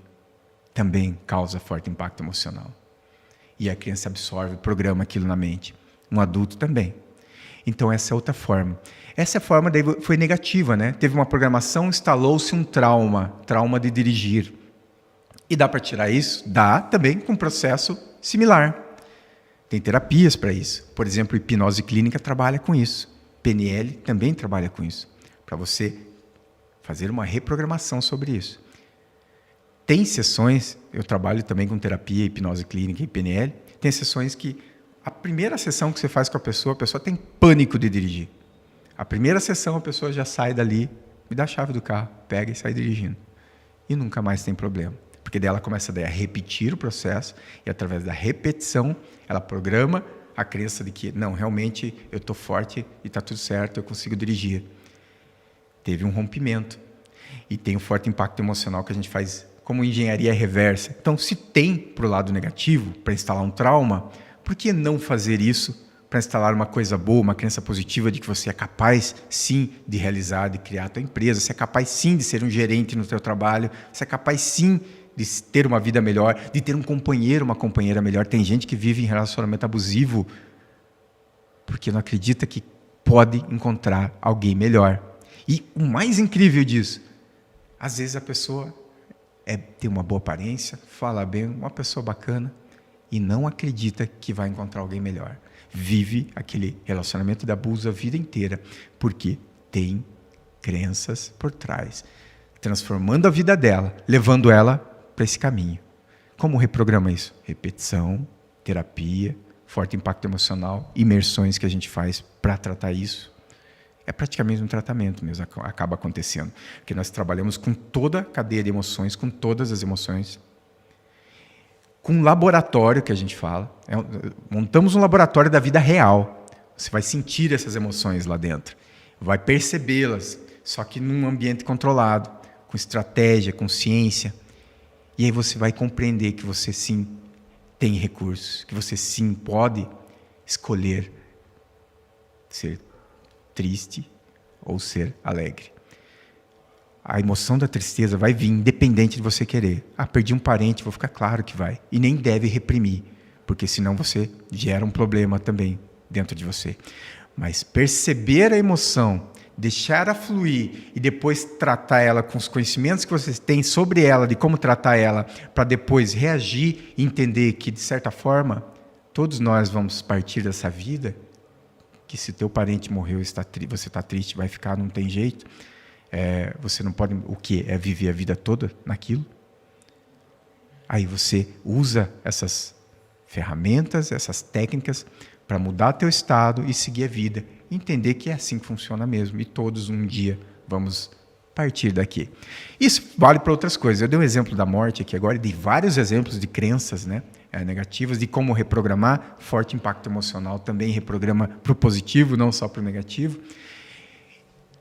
também causa forte impacto emocional. E a criança absorve, programa aquilo na mente. Um adulto também. Então essa é outra forma. Essa forma daí foi negativa, né? Teve uma programação, instalou-se um trauma de dirigir. E dá para tirar isso? Dá também com um processo similar. Tem terapias para isso. Por exemplo, hipnose clínica trabalha com isso. PNL também trabalha com isso. Para você fazer uma reprogramação sobre isso. Tem sessões, eu trabalho também com terapia, hipnose clínica e PNL. Tem sessões que a primeira sessão que você faz com a pessoa tem pânico de dirigir. A primeira sessão a pessoa já sai dali, me dá a chave do carro, pega e sai dirigindo. E nunca mais tem problema. Porque daí ela começa a repetir o processo e através da repetição ela programa a crença de que não, realmente eu estou forte e está tudo certo, eu consigo dirigir. Teve um rompimento. E tem um forte impacto emocional que a gente faz como engenharia reversa. Então, se tem para o lado negativo, para instalar um trauma, por que não fazer isso para instalar uma coisa boa, uma crença positiva de que você é capaz, sim, de realizar, de criar a tua empresa, você é capaz, sim, de ser um gerente no teu trabalho, você é capaz, sim, de ter uma vida melhor, de ter um companheiro, uma companheira melhor. Tem gente que vive em relacionamento abusivo porque não acredita que pode encontrar alguém melhor. E o mais incrível disso, às vezes a pessoa tem uma boa aparência, fala bem, uma pessoa bacana, e não acredita que vai encontrar alguém melhor. Vive aquele relacionamento de abuso a vida inteira, porque tem crenças por trás, transformando a vida dela, levando ela para esse caminho. Como reprograma isso? Repetição, terapia, forte impacto emocional, imersões que a gente faz para tratar isso. É praticamente um tratamento mesmo, acaba acontecendo. Porque nós trabalhamos com toda a cadeia de emoções, com todas as emoções. Com um laboratório que a gente fala. Montamos um laboratório da vida real. Você vai sentir essas emoções lá dentro. Vai percebê-las, só que num ambiente controlado, com estratégia, com ciência. E aí você vai compreender que você sim tem recursos, que você sim pode escolher ser triste ou ser alegre. A emoção da tristeza vai vir independente de você querer. Perdi um parente, vou ficar claro que vai. E nem deve reprimir, porque senão você gera um problema também dentro de você. Mas perceber a emoção, deixar-a fluir e depois tratar ela com os conhecimentos que você tem sobre ela, de como tratar ela, para depois reagir e entender que, de certa forma, todos nós vamos partir dessa vida, que se teu parente morreu, você está triste, vai ficar, não tem jeito. Você não pode, o quê? É viver a vida toda naquilo? Aí você usa essas ferramentas, essas técnicas, para mudar teu estado e seguir a vida. Entender que é assim que funciona mesmo. E todos um dia vamos partir daqui. Isso vale para outras coisas. Eu dei um exemplo da morte aqui agora, e dei vários exemplos de crenças, né, negativas, de como reprogramar. Forte impacto emocional também reprograma para o positivo, não só para o negativo.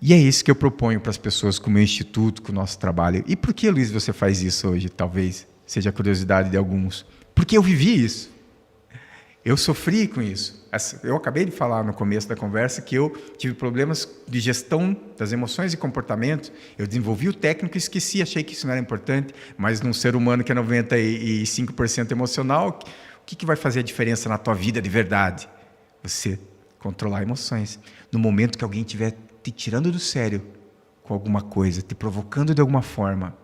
E é isso que eu proponho para as pessoas com o meu instituto, com o nosso trabalho. E por que, Luiz, você faz isso hoje? Talvez seja a curiosidade de alguns. Porque eu vivi isso. Eu sofri com isso. Eu acabei de falar no começo da conversa que eu tive problemas de gestão das emoções e comportamentos. Eu desenvolvi o técnico e esqueci, achei que isso não era importante. Mas num ser humano que é 95% emocional, o que vai fazer a diferença na tua vida de verdade? Você controlar emoções. No momento que alguém estiver te tirando do sério com alguma coisa, te provocando de alguma forma,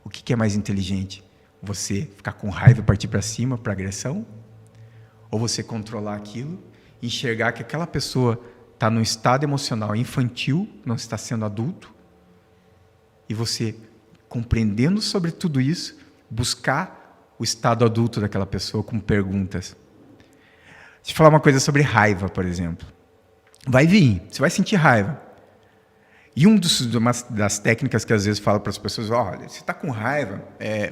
o que é mais inteligente? Você ficar com raiva e partir para cima, para agressão? Ou você controlar aquilo, enxergar que aquela pessoa está num estado emocional infantil, não está sendo adulto, e você, compreendendo sobre tudo isso, buscar o estado adulto daquela pessoa com perguntas. Deixa eu falar uma coisa sobre raiva, por exemplo. Vai vir, você vai sentir raiva. E uma das técnicas que às vezes falo para as pessoas, olha, você está com raiva,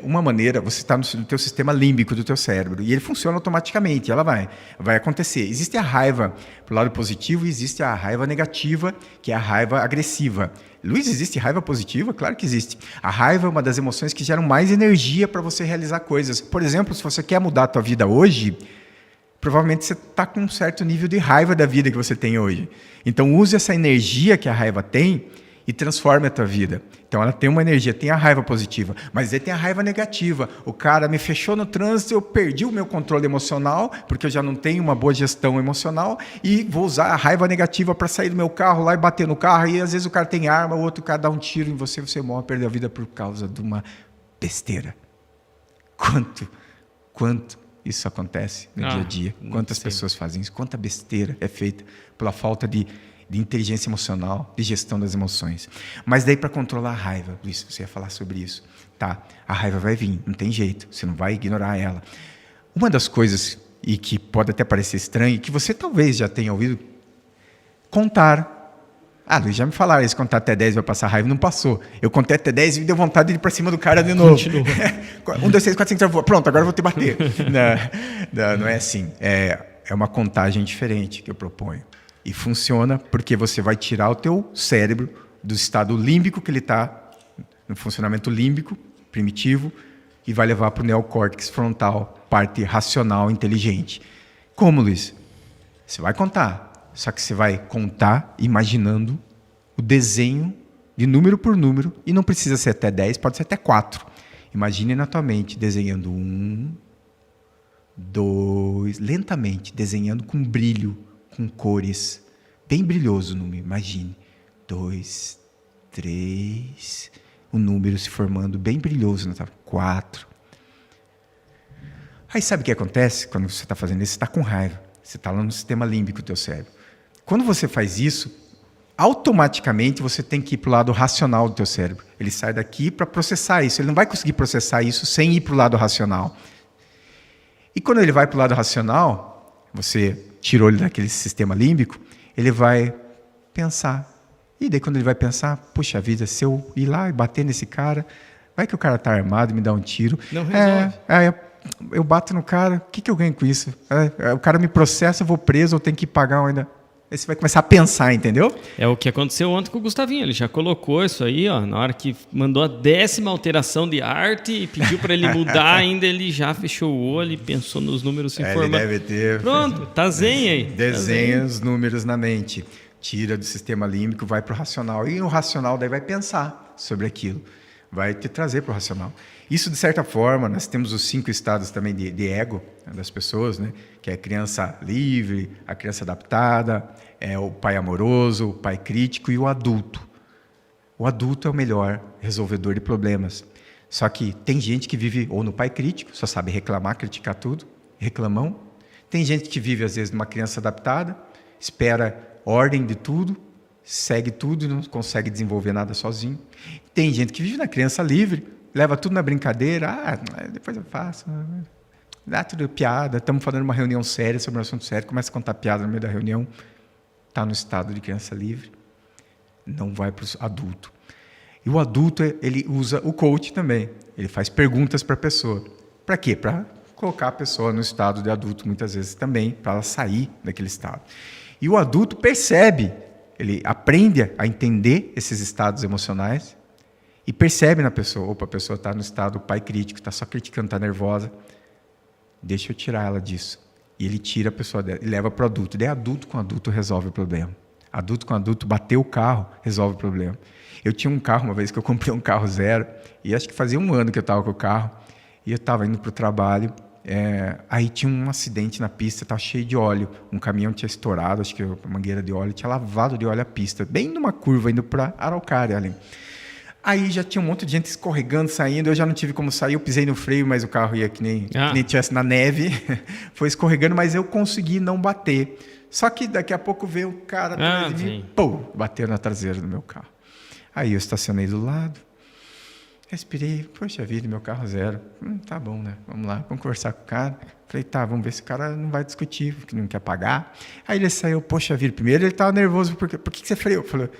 uma maneira, você está no teu sistema límbico do teu cérebro, e ele funciona automaticamente, ela vai acontecer. Existe a raiva para o lado positivo e existe a raiva negativa, que é a raiva agressiva. Luiz, existe raiva positiva? Claro que existe. A raiva é uma das emoções que geram mais energia para você realizar coisas. Por exemplo, se você quer mudar a tua vida hoje, provavelmente você está com um certo nível de raiva da vida que você tem hoje. Então, use essa energia que a raiva tem e transforme a tua vida. Então, ela tem uma energia, tem a raiva positiva, mas aí tem a raiva negativa. O cara me fechou no trânsito, eu perdi o meu controle emocional, porque eu já não tenho uma boa gestão emocional, e vou usar a raiva negativa para sair do meu carro lá e bater no carro, e às vezes o cara tem arma, o outro cara dá um tiro em você, você morre, perde a vida por causa de uma besteira. Quanto isso acontece no dia a dia? Quantas pessoas fazem isso? Quanta besteira é feita pela falta de inteligência emocional, de gestão das emoções. Mas daí, para controlar a raiva, Luiz, você ia falar sobre isso. Tá, a raiva vai vir, não tem jeito, você não vai ignorar ela. Uma das coisas, e que pode até parecer estranho, que você talvez já tenha ouvido, contar. Luiz, já me falaram isso, contar até 10 vai passar raiva, não passou. Eu contei até 10 e me deu vontade de ir para cima do cara de novo. Continua. 1, 2, 3, 4, 5, 6, pronto, agora eu vou te bater. Não é assim. É uma contagem diferente que eu proponho. E funciona porque você vai tirar o teu cérebro do estado límbico que ele está, no funcionamento límbico, primitivo, e vai levar para o neocórtex frontal, parte racional, inteligente. Como, Luiz? Você vai contar, só que você vai contar imaginando o desenho de número por número, e não precisa ser até 10, pode ser até 4. Imagine na tua mente desenhando 1, 2, lentamente, desenhando com brilho, com cores, bem brilhoso o número, imagine. 2, 3, o número se formando bem brilhoso, 4. Aí sabe o que acontece quando você está fazendo isso? Você está com raiva, você está lá no sistema límbico do teu cérebro. Quando você faz isso, automaticamente você tem que ir para o lado racional do teu cérebro. Ele sai daqui para processar isso, ele não vai conseguir processar isso sem ir para o lado racional. E quando ele vai para o lado racional, você tirou ele daquele sistema límbico, ele vai pensar. E daí quando ele vai pensar, puxa vida, se eu ir lá e bater nesse cara, vai que o cara está armado e me dá um tiro. Não resolve. Eu bato no cara, o que eu ganho com isso? O cara me processa, eu vou preso, eu tenho que pagar ainda. Aí você vai começar a pensar, entendeu? É o que aconteceu ontem com o Gustavinho. Ele já colocou isso aí, ó, na hora que mandou a 10ª alteração de arte e pediu para ele mudar, ainda ele já fechou o olho e pensou nos números se formando. Ele deve ter... Pronto, tá zen aí. Desenha os números na mente. Tira do sistema límbico, vai para o racional. E o racional daí vai pensar sobre aquilo. Vai te trazer para o racional. Isso, de certa forma, nós temos os 5 estados também de ego, né, das pessoas, né? Que é a criança livre, a criança adaptada, o pai amoroso, o pai crítico e o adulto. O adulto é o melhor resolvedor de problemas. Só que tem gente que vive ou no pai crítico, só sabe reclamar, criticar tudo, reclamão. Tem gente que vive, às vezes, numa criança adaptada, espera ordem de tudo, segue tudo e não consegue desenvolver nada sozinho. Tem gente que vive na criança livre, leva tudo na brincadeira, depois eu faço, dá tudo piada, estamos fazendo uma reunião séria sobre um assunto sério, começa a contar piada no meio da reunião, está no estado de criança livre, não vai para o adulto. E o adulto, ele usa o coach também. Ele faz perguntas para a pessoa. Para quê? Para colocar a pessoa no estado de adulto, muitas vezes também, para ela sair daquele estado. E o adulto percebe, ele aprende a entender esses estados emocionais e percebe na pessoa, opa, a pessoa está no estado pai crítico, está só criticando, está nervosa, deixa eu tirar ela disso. E ele tira a pessoa dela e leva para o adulto. Daí adulto com adulto resolve o problema. Adulto com adulto, bateu o carro, resolve o problema. Eu tinha um carro, uma vez que eu comprei um carro zero, e acho que fazia 1 ano que eu estava com o carro, e eu estava indo para o trabalho, aí tinha um acidente na pista, estava cheio de óleo, um caminhão tinha estourado, acho que a mangueira de óleo, tinha lavado de óleo a pista, bem numa curva, indo para Araucária ali. Aí já tinha um monte de gente escorregando, saindo, eu já não tive como sair, eu pisei no freio, mas o carro ia que nem tivesse na neve, foi escorregando, mas eu consegui não bater. Só que daqui a pouco veio o cara atrás de mim, pô, bateu na traseira do meu carro. Aí eu estacionei do lado, respirei, poxa vida, meu carro zero. Tá bom, né? Vamos lá, vamos conversar com o cara. Falei, tá, vamos ver se o cara não vai discutir, que não quer pagar. Aí ele saiu, poxa vida, primeiro ele estava nervoso, por que você freou? Eu falei,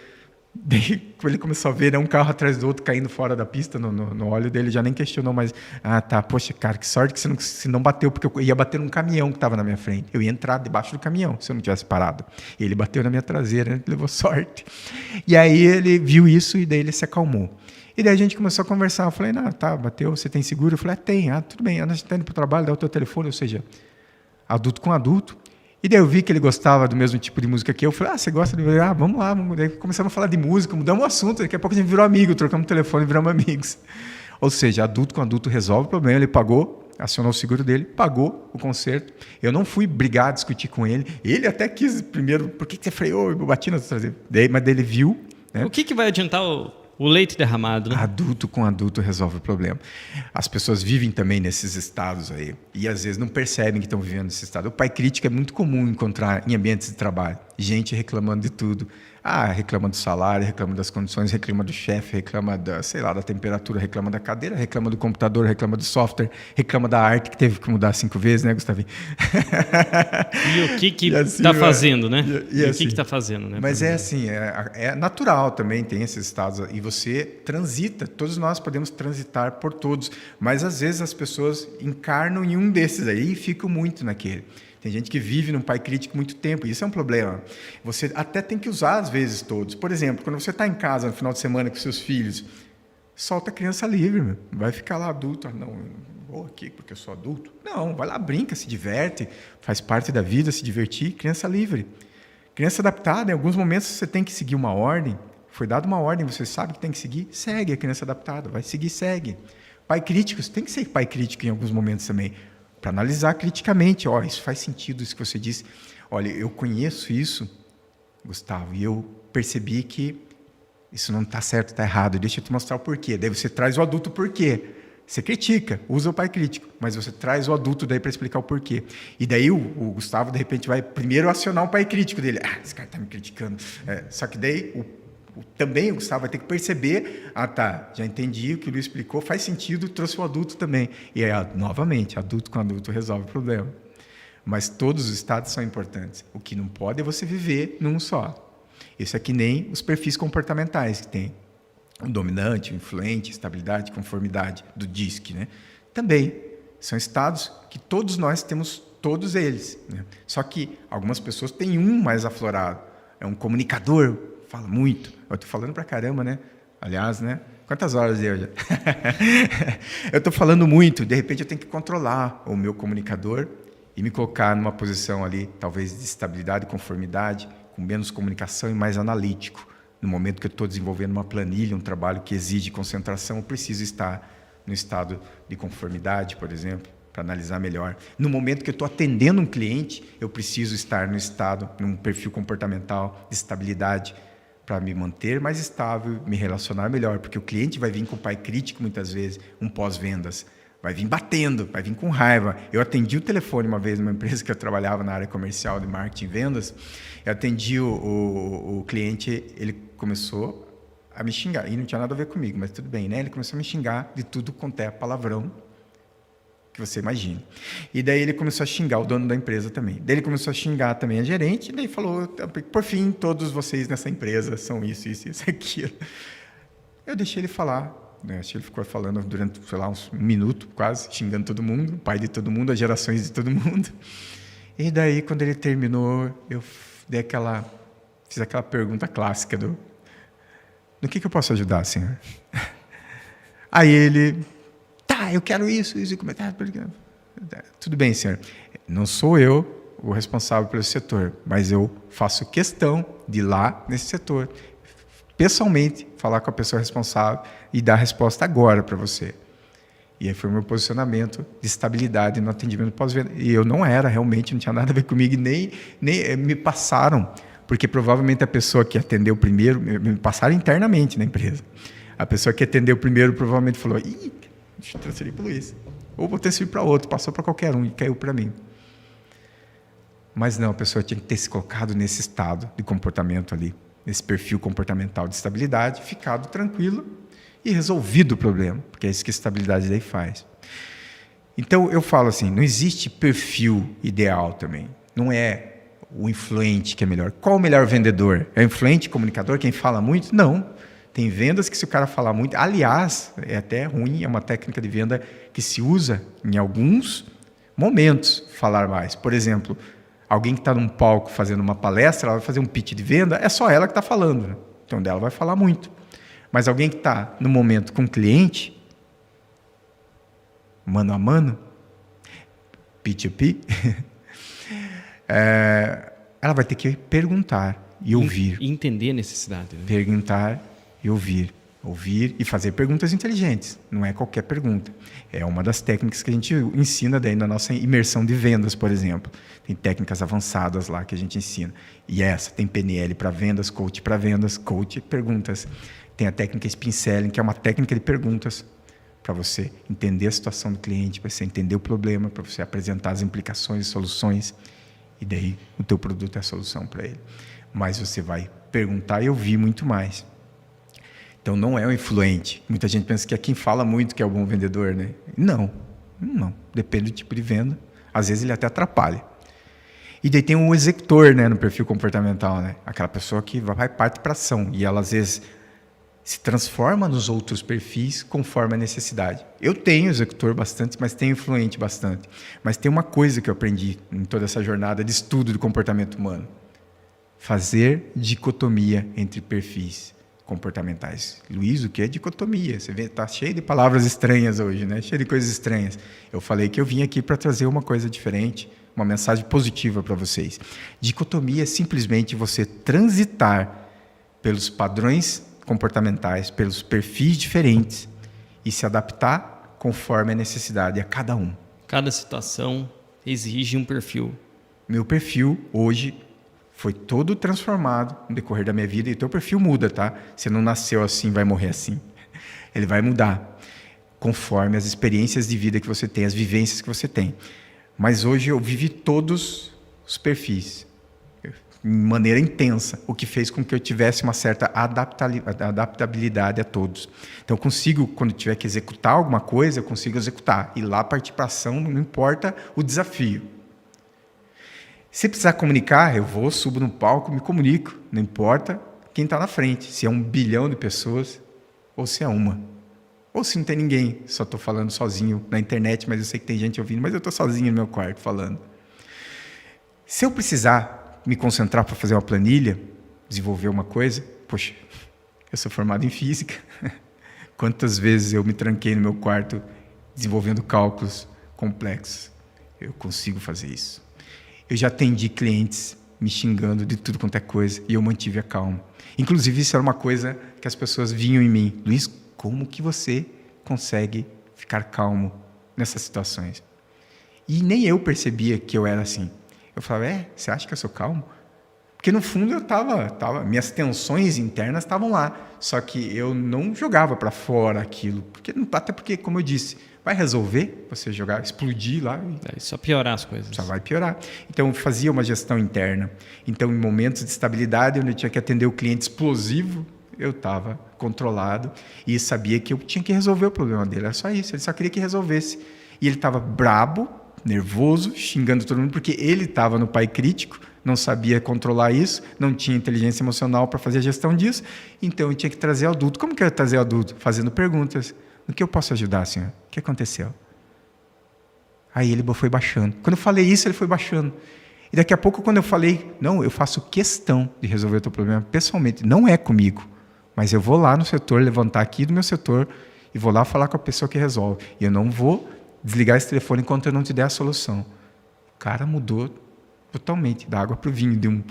daí ele começou a ver, né, um carro atrás do outro caindo fora da pista, no óleo dele, já nem questionou mais. Tá, poxa, cara, que sorte que você não bateu, porque eu ia bater num caminhão que estava na minha frente. Eu ia entrar debaixo do caminhão, se eu não tivesse parado. E ele bateu na minha traseira, né, levou sorte. E aí ele viu isso e daí ele se acalmou. E daí a gente começou a conversar. Eu falei, não, tá, bateu, você tem seguro? Eu falei, tem, tudo bem, a gente está indo para o trabalho, dá o teu telefone, ou seja, adulto com adulto. E daí eu vi que ele gostava do mesmo tipo de música que eu. Falei, você gosta de... vamos lá. Daí começamos a falar de música, mudamos o assunto. Daqui a pouco a gente virou amigo, trocamos o telefone e viramos amigos. Ou seja, adulto com adulto resolve o problema. Ele pagou, acionou o seguro dele, pagou o conserto. Eu não fui brigar, discutir com ele. Ele até quis primeiro, por que você freou? Eu bati na traseira. Mas daí ele viu. Né? O que vai adiantar o leite derramado, né? Adulto com adulto resolve o problema. As pessoas vivem também nesses estados aí. E às vezes não percebem que estão vivendo nesse estado. O pai crítico é muito comum encontrar em ambientes de trabalho. Gente reclamando de tudo. Reclama do salário, reclama das condições, reclama do chefe, reclama da temperatura, reclama da cadeira, reclama do computador, reclama do software, reclama da arte que teve que mudar 5 vezes, né, Gustavinho? E o que está fazendo, né? E assim, o que está fazendo, né? Mas é assim, é natural também, tem esses estados, e você transita, todos nós podemos transitar por todos, mas às vezes as pessoas encarnam em um desses aí e ficam muito naquele. Tem gente que vive num pai crítico muito tempo, e isso é um problema. Você até tem que usar, às vezes, todos. Por exemplo, quando você está em casa no final de semana com seus filhos, solta a criança livre, meu. Vai ficar lá adulto. Não, eu não vou aqui porque eu sou adulto. Não, vai lá, brinca, se diverte, faz parte da vida, se divertir. Criança livre. Criança adaptada, em alguns momentos você tem que seguir uma ordem. Foi dada uma ordem, você sabe que tem que seguir, segue a criança adaptada. Vai seguir, segue. Pai crítico, você tem que ser pai crítico em alguns momentos também. Para analisar criticamente, isso faz sentido, isso que você disse. Olha, eu conheço isso, Gustavo, e eu percebi que isso não está certo, está errado. Deixa eu te mostrar o porquê. Daí você traz o adulto porquê. Você critica, usa o pai crítico, mas você traz o adulto daí para explicar o porquê. E daí o Gustavo, de repente, vai primeiro acionar o pai crítico dele. Esse cara está me criticando. Só que daí também o Gustavo vai ter que perceber, já entendi o que o Luiz explicou, faz sentido, trouxe o adulto também. E novamente, adulto com adulto resolve o problema. Mas todos os estados são importantes. O que não pode é você viver num só. Isso é que nem os perfis comportamentais que tem. O dominante, o influente, estabilidade, conformidade, do DISC, né? Também são estados que todos nós temos, todos eles. Né? Só que algumas pessoas têm um mais aflorado. É um comunicador, fala muito. Eu estou falando pra caramba, né? Aliás, né? Quantas horas eu já? Eu estou falando muito. De repente, eu tenho que controlar o meu comunicador e me colocar numa posição ali, talvez de estabilidade e conformidade, com menos comunicação e mais analítico. No momento que eu estou desenvolvendo uma planilha, um trabalho que exige concentração, eu preciso estar no estado de conformidade, por exemplo, para analisar melhor. No momento que eu estou atendendo um cliente, eu preciso estar no estado, num perfil comportamental de estabilidade, para me manter mais estável, me relacionar melhor, porque o cliente vai vir com o pai crítico muitas vezes, um pós-vendas, vai vir batendo, vai vir com raiva. Eu atendi o telefone uma vez numa empresa que eu trabalhava na área comercial de marketing e vendas, eu atendi o cliente, ele começou a me xingar, e não tinha nada a ver comigo, mas tudo bem, né? Ele começou a me xingar de tudo quanto é palavrão que você imagina. E daí ele começou a xingar o dono da empresa também. Daí ele começou a xingar também a gerente, e daí falou, por fim, todos vocês nessa empresa são isso, aquilo. Eu deixei ele falar, né? Acho que ele ficou falando durante, sei lá, um minuto quase, xingando todo mundo, o pai de todo mundo, as gerações de todo mundo. E daí, quando ele terminou, eu fiz aquela pergunta clássica no que eu posso ajudar, senhor? Aí ele, tá, eu quero isso, tudo bem, senhor. Não sou eu o responsável pelo setor, mas eu faço questão de ir lá nesse setor, pessoalmente, falar com a pessoa responsável e dar a resposta agora para você. E aí foi o meu posicionamento de estabilidade no atendimento pós-venda. E eu não tinha nada a ver comigo, nem me passaram, porque provavelmente a pessoa que atendeu primeiro, me passaram internamente na empresa. A pessoa que atendeu primeiro provavelmente falou, deixa eu transferir para o Luiz. Ou vou transferir para outro, passou para qualquer um e caiu para mim. Mas não, a pessoa tinha que ter se colocado nesse estado de comportamento ali, nesse perfil comportamental de estabilidade, ficado tranquilo e resolvido o problema, porque é isso que a estabilidade daí faz. Então, eu falo assim, não existe perfil ideal também. Não é o influente que é melhor. Qual o melhor vendedor? É o influente, comunicador, quem fala muito? Não. Tem vendas que se o cara falar muito... Aliás, é até ruim, é uma técnica de venda que se usa em alguns momentos falar mais. Por exemplo, alguém que está num palco fazendo uma palestra, ela vai fazer um pitch de venda, é só ela que está falando, né? Então, dela vai falar muito. Mas alguém que está no momento com o cliente, mano a mano, P2P, ela vai ter que perguntar e ouvir. E entender a necessidade. Né? Perguntar e ouvir. Ouvir e fazer perguntas inteligentes. Não é qualquer pergunta. É uma das técnicas que a gente ensina daí na nossa imersão de vendas, por exemplo. Tem técnicas avançadas lá que a gente ensina. E tem PNL para vendas, coach, perguntas. Tem a técnica Spin Selling, que é uma técnica de perguntas para você entender a situação do cliente, para você entender o problema, para você apresentar as implicações e soluções. E daí o teu produto é a solução para ele. Mas você vai perguntar e ouvir muito mais. Então, não é o influente. Muita gente pensa que é quem fala muito que é o bom vendedor, né? Não. Depende do tipo de venda. Às vezes, ele até atrapalha. E daí tem um executor, né, no perfil comportamental, né? Aquela pessoa que vai parte para ação. E ela, às vezes, se transforma nos outros perfis conforme a necessidade. Eu tenho executor bastante, mas tenho influente bastante. Mas tem uma coisa que eu aprendi em toda essa jornada de estudo do comportamento humano. Fazer dicotomia entre perfis comportamentais. Luiz, o que é dicotomia? Você vê, está cheio de palavras estranhas hoje, né? Cheio de coisas estranhas. Eu falei que eu vim aqui para trazer uma coisa diferente, uma mensagem positiva para vocês. Dicotomia é simplesmente você transitar pelos padrões comportamentais, pelos perfis diferentes e se adaptar conforme a necessidade a cada um. Cada situação exige um perfil. Meu perfil hoje foi todo transformado no decorrer da minha vida. E o teu perfil muda, tá? Você não nasceu assim, vai morrer assim. Ele vai mudar conforme as experiências de vida que você tem, as vivências que você tem. Mas hoje eu vivi todos os perfis, de maneira intensa, o que fez com que eu tivesse uma certa adaptabilidade a todos. Então, eu consigo, quando tiver que executar alguma coisa, eu consigo executar. E lá partir para ação, não importa o desafio. Se precisar comunicar, eu vou, subo no palco, me comunico. Não importa quem está na frente, se é 1 bilhão de pessoas ou se é uma. Ou se não tem ninguém, só estou falando sozinho na internet, mas eu sei que tem gente ouvindo, mas eu estou sozinho no meu quarto falando. Se eu precisar me concentrar para fazer uma planilha, desenvolver uma coisa, poxa, eu sou formado em física. Quantas vezes eu me tranquei no meu quarto desenvolvendo cálculos complexos? Eu consigo fazer isso. Eu já atendi clientes me xingando de tudo quanto é coisa e eu mantive a calma. Inclusive, isso era uma coisa que as pessoas vinham em mim. Luiz, como que você consegue ficar calmo nessas situações? E nem eu percebia que eu era assim. Eu falava, você acha que eu sou calmo? Porque no fundo eu estava, minhas tensões internas estavam lá. Só que eu não jogava para fora aquilo. Até porque, como eu disse, vai resolver você jogar, explodir lá. É só piorar as coisas. Só vai piorar. Então, eu fazia uma gestão interna. Então, em momentos de estabilidade, onde eu tinha que atender o cliente explosivo, eu estava controlado e sabia que eu tinha que resolver o problema dele. Era só isso, ele só queria que resolvesse. E ele estava brabo, nervoso, xingando todo mundo, porque ele estava no pai crítico, não sabia controlar isso, não tinha inteligência emocional para fazer a gestão disso, então eu tinha que trazer o adulto. Como que eu ia trazer o adulto? Fazendo perguntas. No que eu posso ajudar, senhor? O que aconteceu? Aí ele foi baixando. Quando eu falei isso, ele foi baixando. E daqui a pouco, quando eu falei, não, eu faço questão de resolver o teu problema pessoalmente, não é comigo, mas eu vou lá no setor, levantar aqui do meu setor e vou lá falar com a pessoa que resolve. E eu não vou desligar esse telefone enquanto eu não te der a solução. O cara mudou totalmente, da água para o vinho.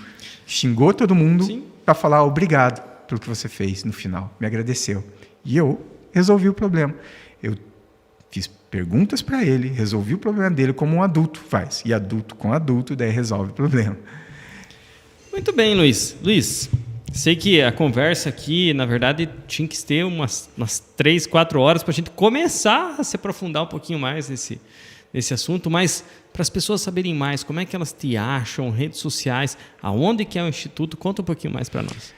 Xingou todo mundo para falar obrigado pelo que você fez no final. Me agradeceu. E eu resolvi o problema. Eu fiz perguntas para ele, resolvi o problema dele como um adulto faz. E adulto com adulto, daí resolve o problema. Muito bem, Luiz. Luiz, sei que a conversa aqui, na verdade, tinha que ter umas 3, 4 horas para a gente começar a se aprofundar um pouquinho mais nesse assunto, mas para as pessoas saberem mais, como é que elas te acham, redes sociais, aonde que é o Instituto, conta um pouquinho mais para nós.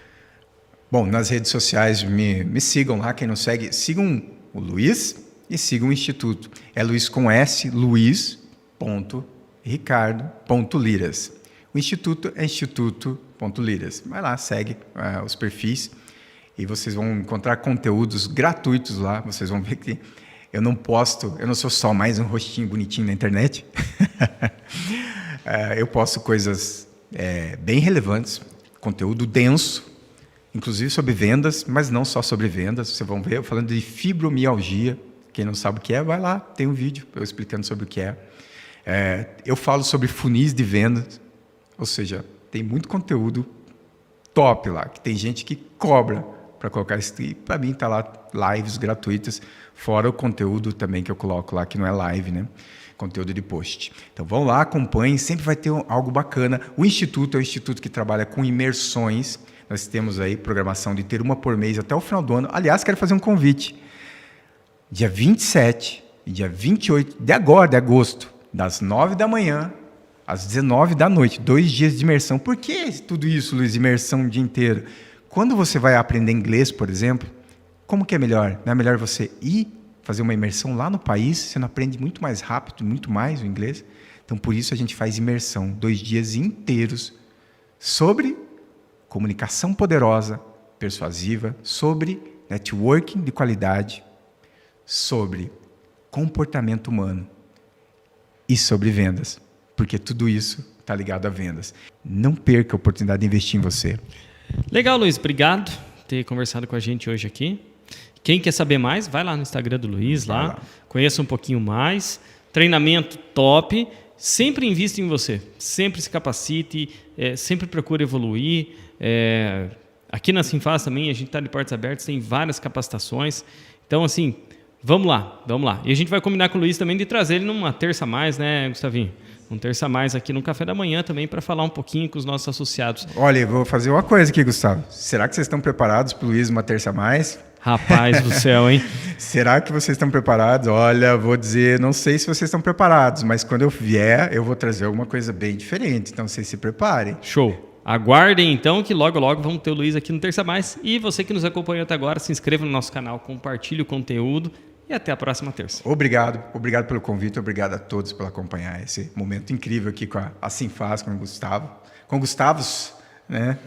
Bom, nas redes sociais, me sigam lá, quem não segue, sigam o Luiz e sigam o Instituto. É Luiz com S, luiz.ricardo.liras. O Instituto é instituto.liras. Vai lá, segue os perfis e vocês vão encontrar conteúdos gratuitos lá. Vocês vão ver que eu não sou só mais um rostinho bonitinho na internet. Eu posto coisas bem relevantes, conteúdo denso, inclusive sobre vendas, mas não só sobre vendas. Vocês vão ver eu falando de fibromialgia. Quem não sabe o que é, vai lá, tem um vídeo eu explicando sobre o que é. Eu falo sobre funis de vendas, ou seja, tem muito conteúdo top lá, que tem gente que cobra para colocar isso. E para mim está lá lives gratuitas, fora o conteúdo também que eu coloco lá, que não é live, né? Conteúdo de post. Então vão lá, acompanhem, sempre vai ter algo bacana. O Instituto é um instituto que trabalha com imersões. Nós temos aí programação de ter uma por mês até o final do ano. Aliás, quero fazer um convite. Dia 27 e dia 28 de agosto, das 9 da manhã às 19 da noite, 2 dias de imersão. Por que tudo isso, Luiz, imersão o dia inteiro? Quando você vai aprender inglês, por exemplo, como que é melhor? Não é melhor você ir fazer uma imersão lá no país? Você não aprende muito mais rápido, muito mais o inglês? Então, por isso a gente faz imersão, 2 dias inteiros, sobre comunicação poderosa, persuasiva, sobre networking de qualidade, sobre comportamento humano e sobre vendas, porque tudo isso está ligado a vendas. Não perca a oportunidade de investir em você. Legal, Luiz. Obrigado por ter conversado com a gente hoje aqui. Quem quer saber mais, vai lá no Instagram do Luiz, lá, conheça um pouquinho mais. Treinamento top. Sempre invista em você. Sempre se capacite, sempre procure evoluir. Aqui na Sinfaz também, a gente está de portas abertas, tem várias capacitações. Então, assim, vamos lá. E a gente vai combinar com o Luiz também de trazer ele numa terça a mais, né, Gustavinho? Um terça a mais aqui no Café da Manhã também para falar um pouquinho com os nossos associados. Olha, eu vou fazer uma coisa aqui, Gustavo. Será que vocês estão preparados para o Luiz uma terça a mais? Rapaz do céu, hein? Será que vocês estão preparados? Olha, vou dizer, não sei se vocês estão preparados, mas quando eu vier, eu vou trazer alguma coisa bem diferente. Então, vocês se preparem. Show. Aguardem, então, que logo, logo vamos ter o Luiz aqui no Terça Mais. E você que nos acompanhou até agora, se inscreva no nosso canal, compartilhe o conteúdo e até a próxima terça. Obrigado pelo convite, obrigado a todos por acompanhar esse momento incrível aqui com a Sinfaz, com o Gustavo, com Gustavos, né?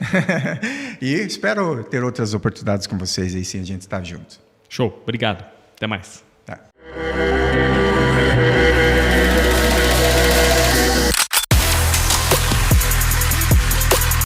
E espero ter outras oportunidades com vocês aí, sim, a gente estar junto. Show, obrigado. Até mais.